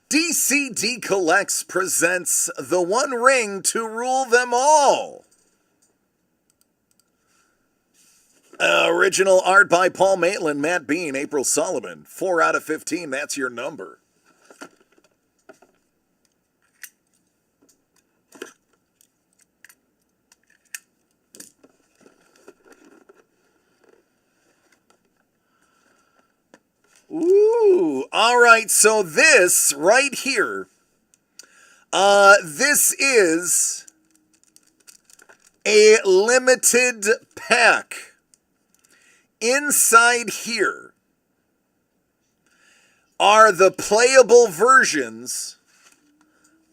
DCD Collects presents The One Ring to Rule Them All. Original art by Paul Maitland, Matt Bean, April Sullivan. 4 out of 15, that's your number. Ooh, all right, so this right here, this is a limited pack. Inside here are the playable versions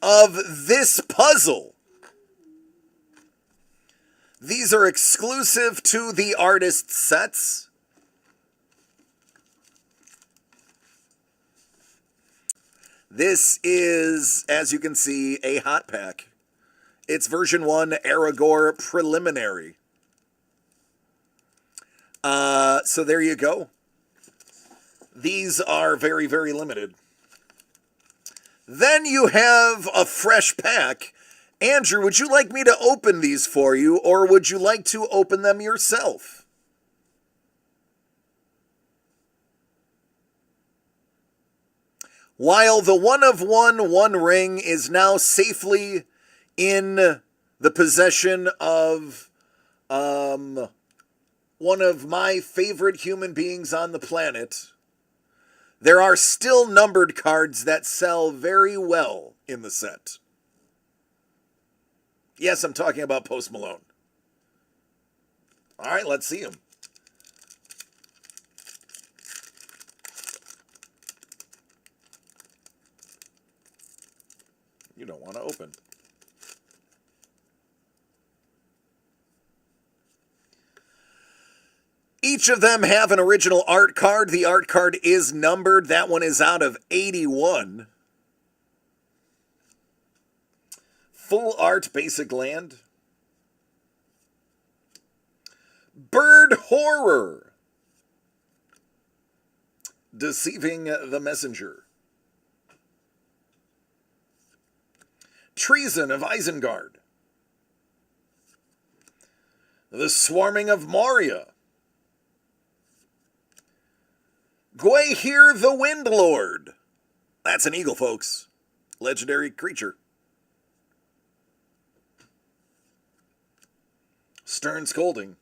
of this puzzle. These are exclusive to the artist sets. This is, as you can see, a hot pack. It's version 1 Aragorn Preliminary. So there you go. These are very, very limited. Then you have a fresh pack. Andrew, would you like me to open these for you, or would you like to open them yourself? While the One of One Ring is now safely in the possession of one of my favorite human beings on the planet, there are still numbered cards that sell very well in the set. Yes, I'm talking about Post Malone. All right, let's see him. You don't want to open. Each of them have an original art card. The art card is numbered. That one is out of 81. Full art basic land. Bird Horror. Deceiving the Messenger. Treason of Isengard. The Swarming of Moria. Gwaihir the Wind Lord. That's an eagle, folks. Legendary creature. Stern Scolding.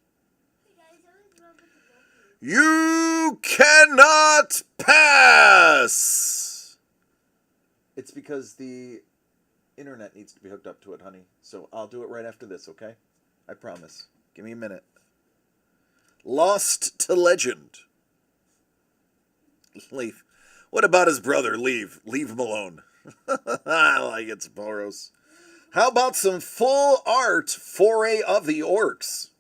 You cannot pass! It's because the internet needs to be hooked up to it, honey. So I'll do it right after this, okay? I promise. Give me a minute. Lost to Legend. Leave. What about his brother? Leave. Leave him alone. I like it, Sporos. How about some full art Foray of the Orcs?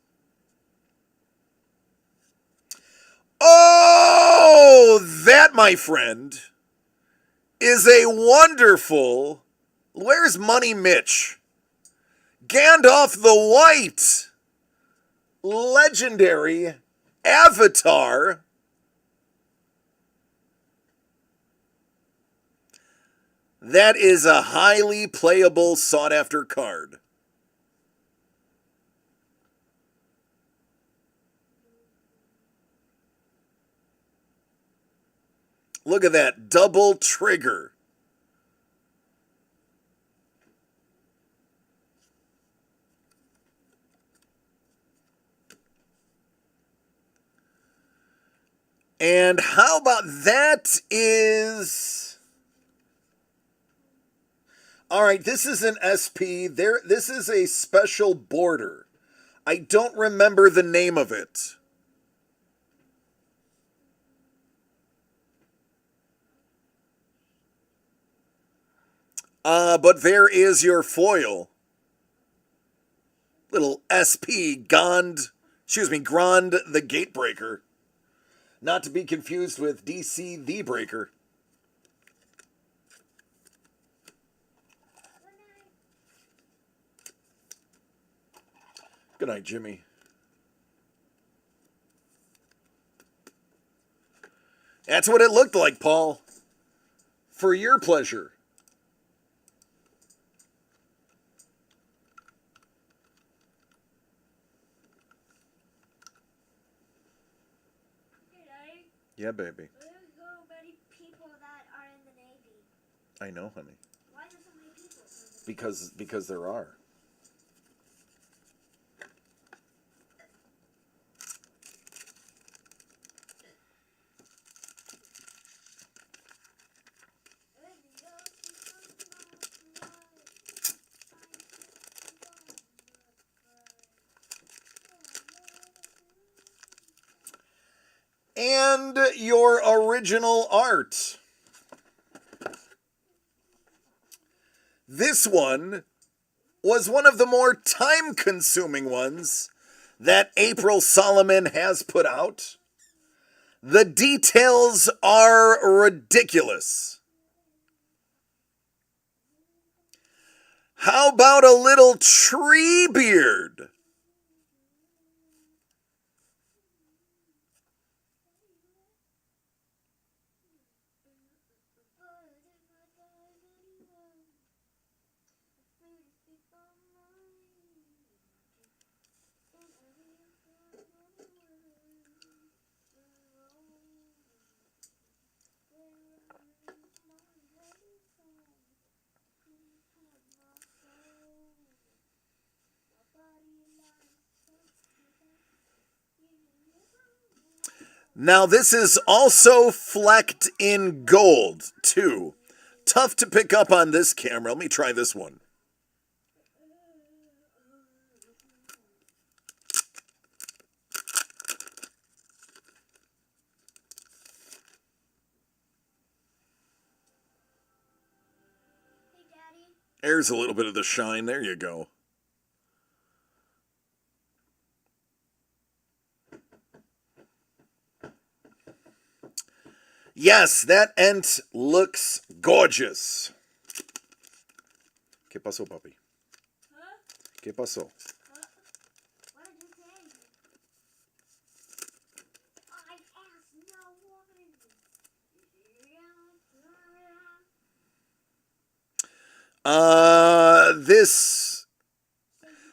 Oh, that, my friend, is a wonderful... Where's Money Mitch? Gandalf the White. Legendary Avatar. That is a highly playable, sought-after card. Look at that, double trigger. And how about that is... All right, this is an SP. This is a special border. I don't remember the name of it. But there is your foil. Little SP Grand the Gatebreaker. Not to be confused with DC the Breaker. Good night, Jimmy. That's what it looked like, Paul. For your pleasure. Yeah, baby. There's so many people that are in the Navy. I know, honey. Why are there so many people? Because there are. And your original art. This one was one of the more time-consuming ones that April Solomon has put out. The details are ridiculous. How about a little tree beard? Now this is also flecked in gold, too. Tough to pick up on this camera. Let me try this one. Hey, Daddy. There's a little bit of the shine. There you go. Yes, that Ent looks gorgeous. ¿Qué pasó, papi? Huh? ¿Qué pasó? What did you say? I asked no woman.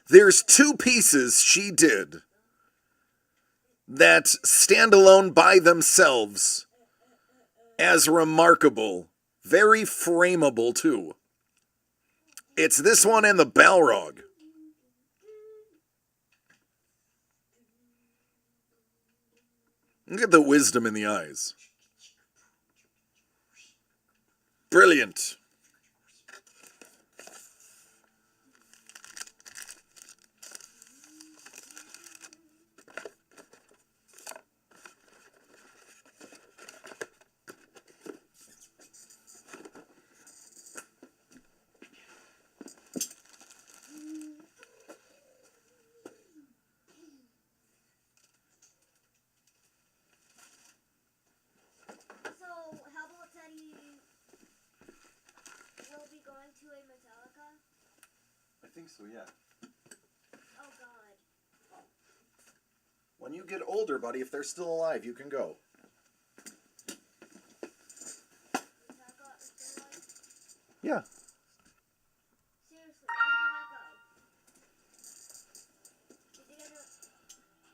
There's two pieces she did that stand alone by themselves as remarkable, very frameable too. It's this one and the Balrog. Look at the wisdom in the eyes. Brilliant. So, how about Teddy will be going to a Metallica? I think so, yeah. Oh, God. When you get older, buddy, if they're still alive, you can go. Metallica is still alive? Yeah. Seriously, why did I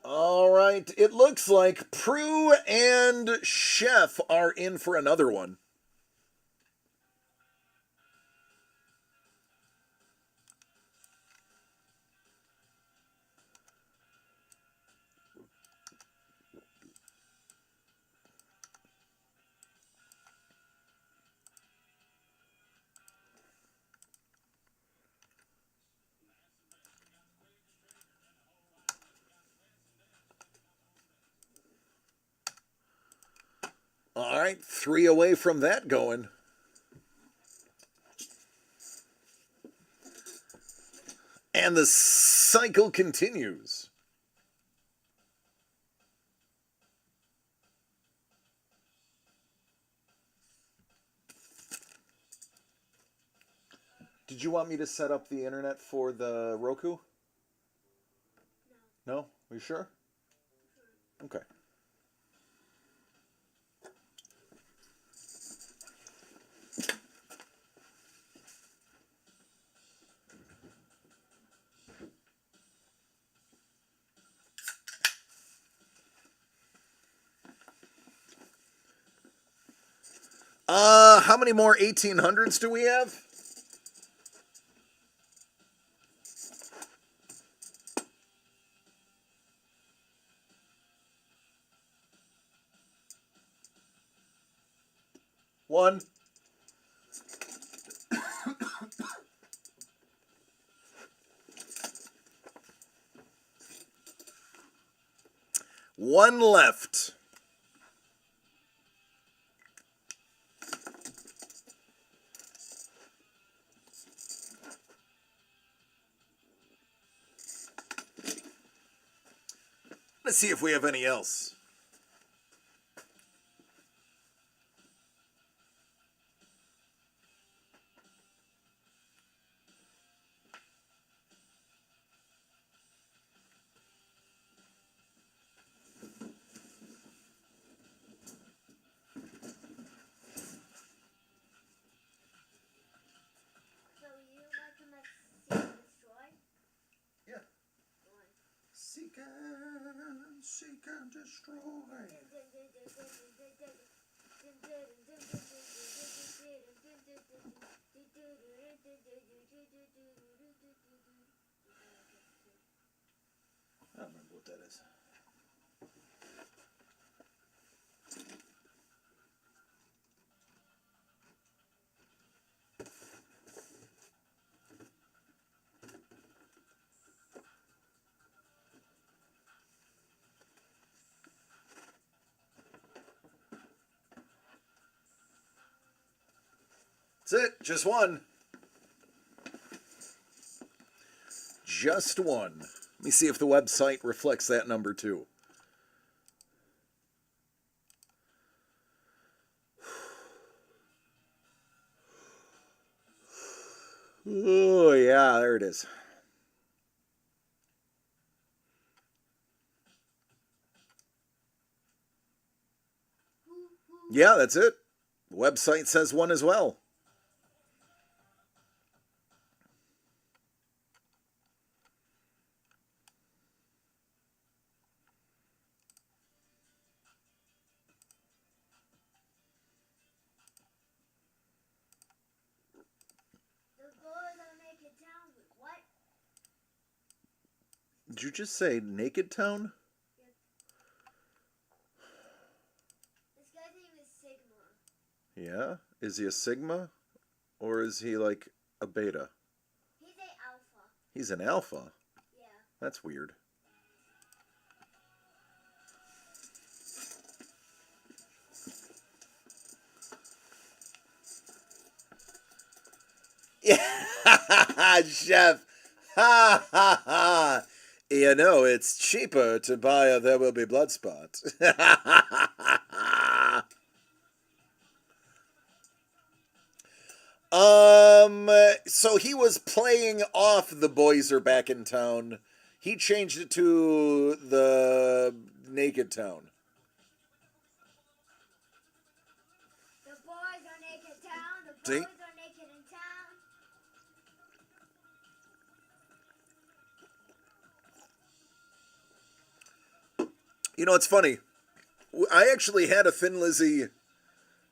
go? All right. It looks like Prue and Chef are in for another one. All right, 3 away from that going. And the cycle continues. Did you want me to set up the internet for the Roku? No? Are you sure? Okay. How many more 1800s do we have? One. One left. Let's see if we have any else. So, you like him at Seek and Destroy? Yeah. Why? Seek and destroy. I don't remember what that is. That's it. Just one. Just one. Let me see if the website reflects that number too. Oh, yeah, there it is. Yeah, that's it. The website says one as well. Did you just say Naked Town? This guy's name is Sigma. Yeah? Is he a Sigma? Or is he like a beta? He's a alpha. He's an alpha. Yeah. That's weird. Yeah, Chef. Ha ha ha. You know, it's cheaper to buy a There Will Be Blood spot. So he was playing off The Boys Are Back in Town. He changed it to the Naked Town. The boys are naked in town. The See? boys are naked in town. You know, it's funny. I actually had a Thin Lizzy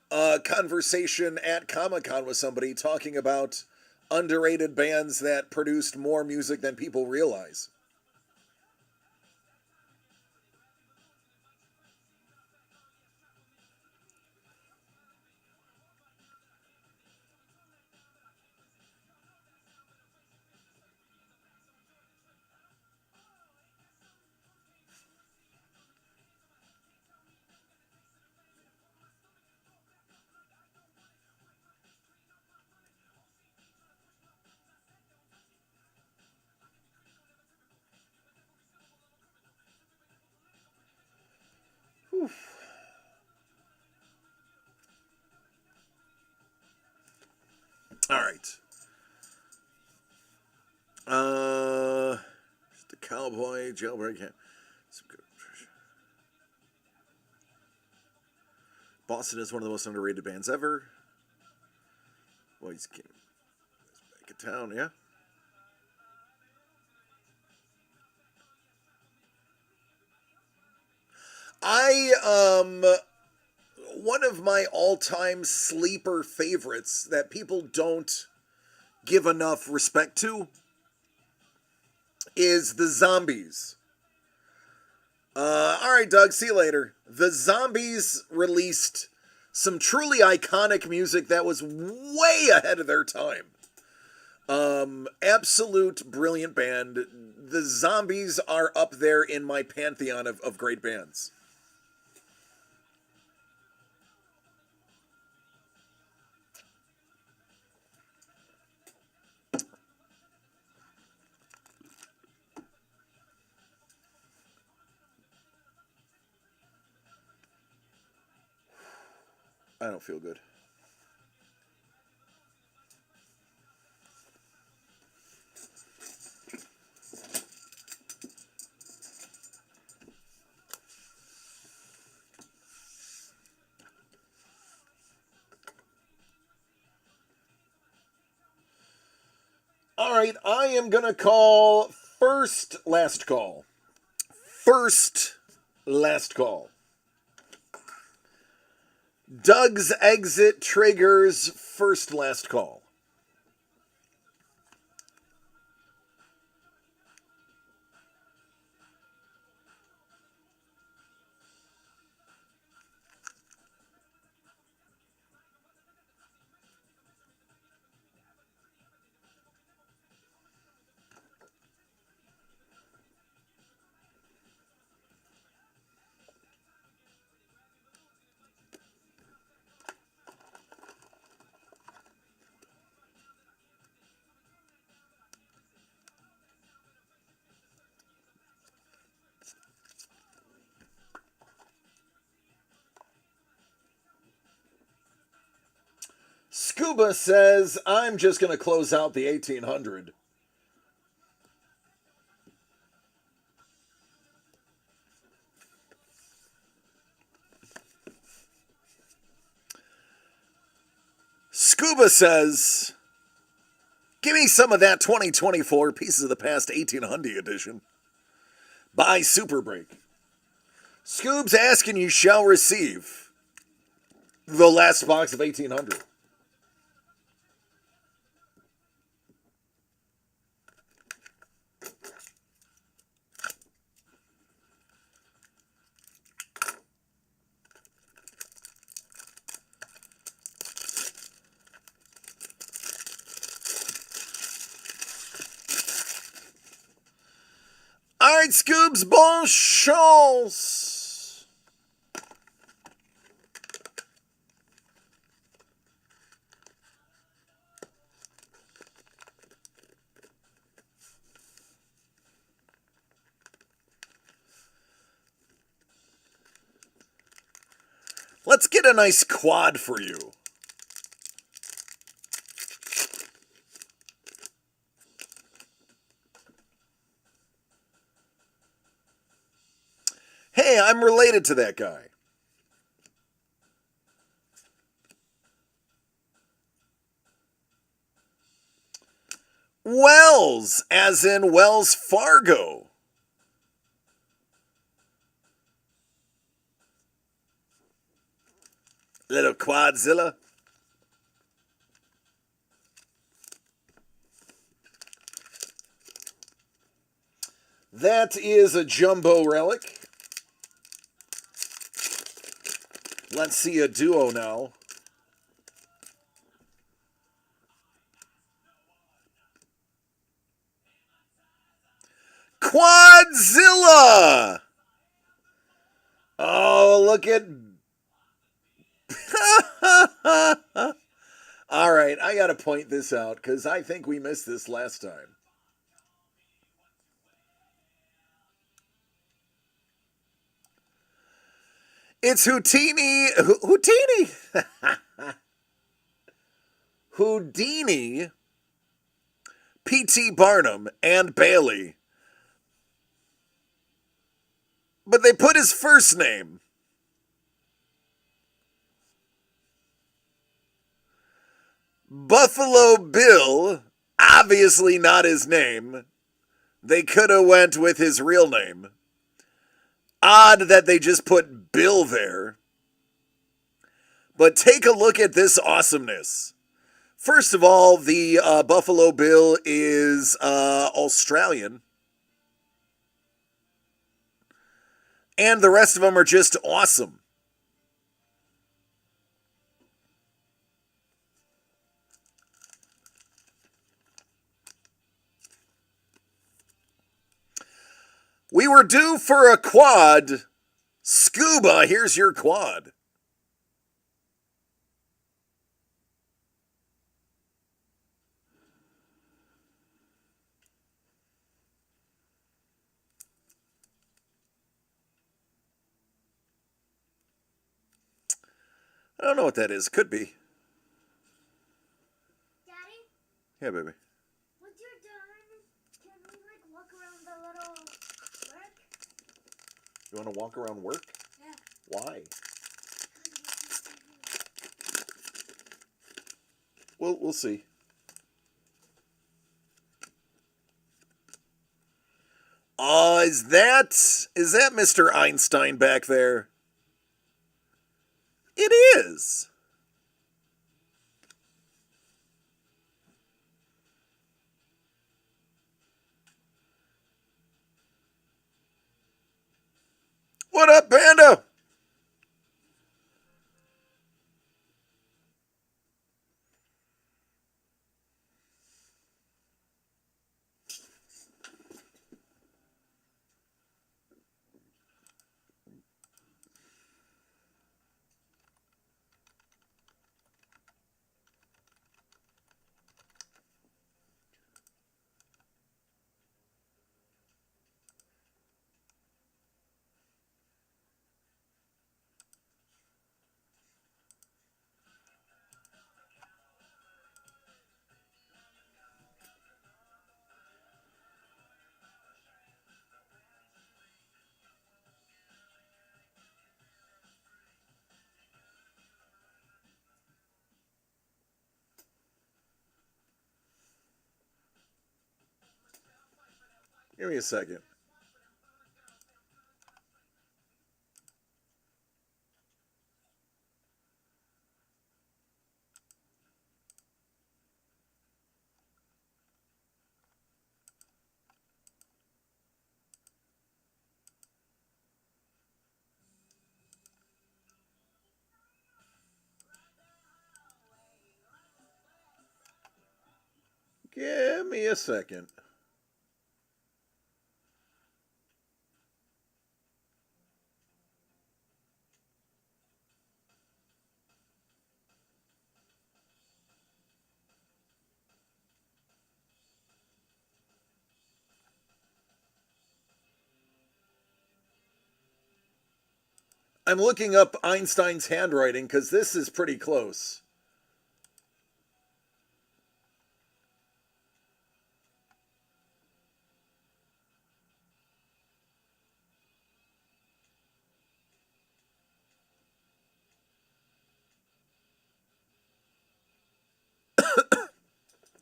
conversation at Comic-Con with somebody talking about underrated bands that produced more music than people realize. Whew. All right. Just a cowboy jailbreak. Boston is one of the most underrated bands ever. Boys came back in town, yeah. One of my all-time sleeper favorites that people don't give enough respect to is the Zombies. All right, Doug, see you later. The Zombies released some truly iconic music that was way ahead of their time. Absolute brilliant band. The Zombies are up there in my pantheon of great bands. I don't feel good. All right, I am going to call first last call. First last call. Doug's exit triggers first last call. Scuba says, I'm just going to close out the 1800. Scuba says, give me some of that 2024 Pieces of the Past 1800 edition by Super Break. Scoob's asking you shall receive the last box of 1800. right, Scoobs, bon chance. Let's get a nice quad for you. Hey, I'm related to that guy. Wells, as in Wells Fargo. Little Quadzilla. That is a jumbo relic. Let's see a duo now. Quadzilla! Oh, look at... All right, I got to point this out because I think we missed this last time. It's Houdini. Houdini, P.T. Barnum, and Bailey. But they put his first name. Buffalo Bill, obviously not his name. They could have went with his real name. Odd that they just put Bill there. But take a look at this awesomeness. First of all, the Buffalo Bill is Australian. And the rest of them are just awesome. We were due for a quad. Scuba, here's your quad. I don't know what that is. Could be. Daddy, Yeah, baby. once you're done, can we walk around the little work? You want to walk around work? Yeah. Why? We'll see. Is that Mr. Einstein back there? It is. What up, Panda? Give me a second. Give me a second. I'm looking up Einstein's handwriting because this is pretty close.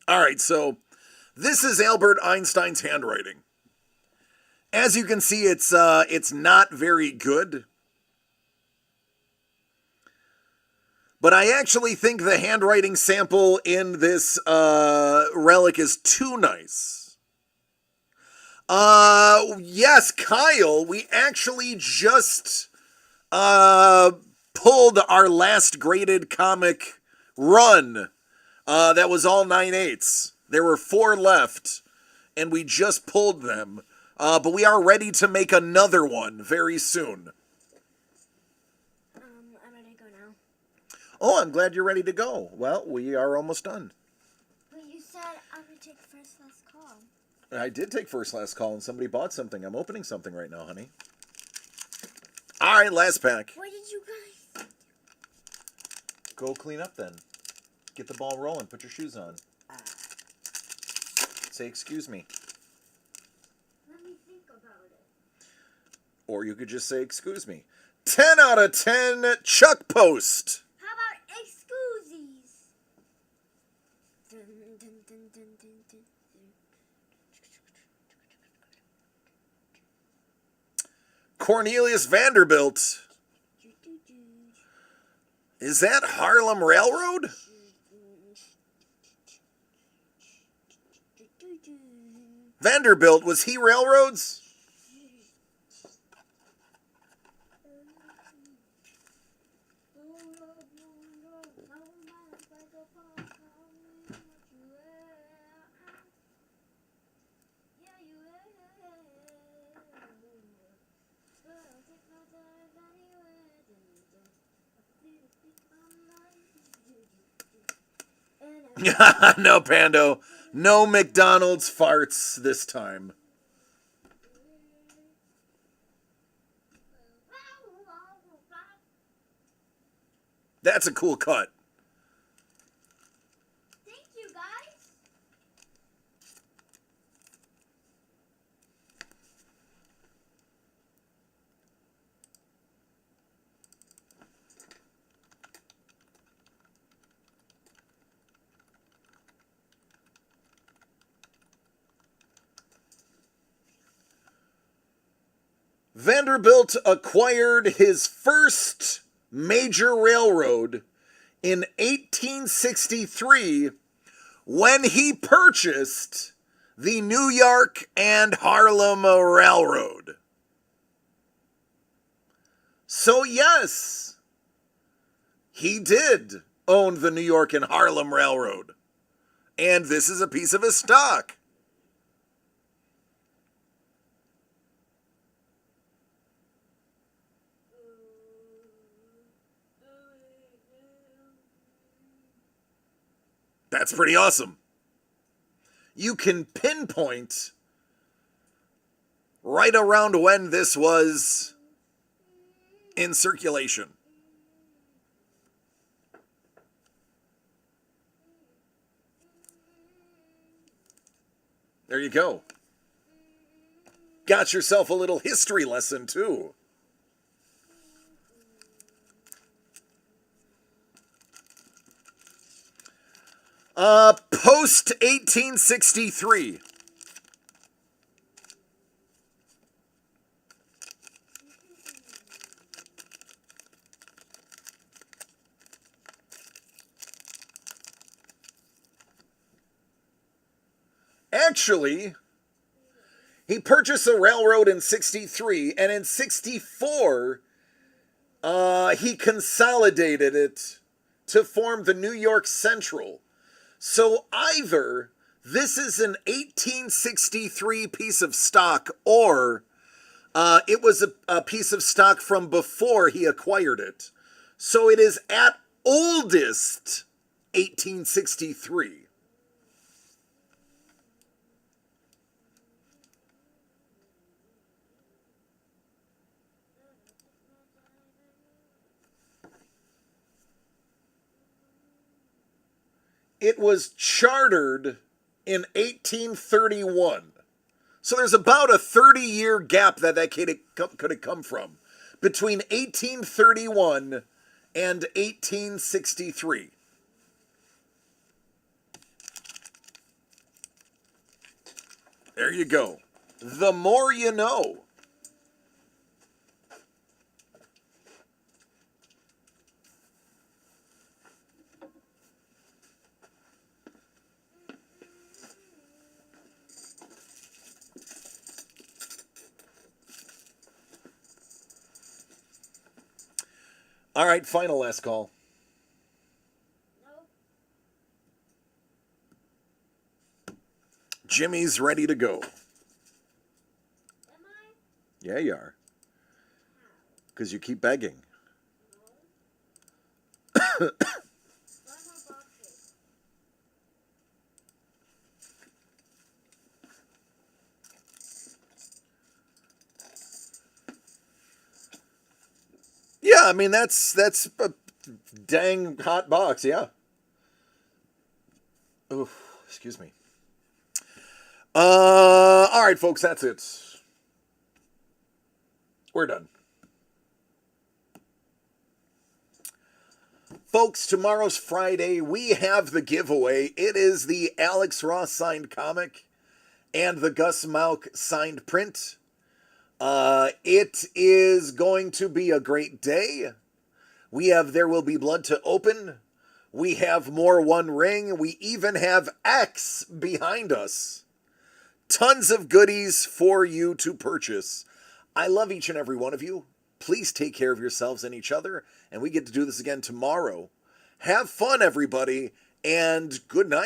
All right, so this is Albert Einstein's handwriting. As you can see, it's not very good. But I actually think the handwriting sample in this relic is too nice. Yes, Kyle, we actually just pulled our last graded comic run. That was all 9/8. There were 4 left, and we just pulled them. But we are ready to make another one very soon. I'm ready to go now. Oh, I'm glad you're ready to go. Well, we are almost done. But you said I'm going to take first last call. I did take first last call, and somebody bought something. I'm opening something right now, honey. All right, last pack. What did you guys... Go clean up then. Get the ball rolling. Put your shoes on. Say excuse me. Let me think about it. Or you could just say excuse me. 10 out of 10 Chuck Post. How about excusies? Dun, dun, dun, dun, dun, dun, dun. Cornelius Vanderbilt. Is that Harlem Railroad? Vanderbilt, was he railroads? No, Pando. No McDonald's farts this time. That's a cool cut. Thank you, guys. Vanderbilt acquired his first major railroad in 1863 when he purchased the New York and Harlem Railroad. So yes, he did own the New York and Harlem Railroad. And this is a piece of his stock. That's pretty awesome. You can pinpoint right around when this was in circulation. There you go. Got yourself a little history lesson, too. Post 1863. Actually, he purchased a railroad in 63, and in 64, he consolidated it to form the New York Central. So either this is an 1863 piece of stock, or it was a piece of stock from before he acquired it. So it is at oldest 1863. It was chartered in 1831. So there's about a 30-year gap that could have come from between 1831 and 1863. There you go. The more you know. All right, final last call. Nope. Jimmy's ready to go. Am I? Yeah, you are. Because you keep begging. Buy more boxes. Yeah, I mean, that's a dang hot box, yeah. Oof, excuse me. All right, folks, that's it. We're done. Folks, tomorrow's Friday. We have the giveaway. It is the Alex Ross signed comic and the Gus Malk signed print. It is going to be a great day. We have There Will Be Blood to open. We have more One Ring. We even have X behind us. Tons of goodies for you to purchase. I love each and every one of you. Please take care of yourselves and each other, and we get to do this again tomorrow. Have fun, everybody, and good night.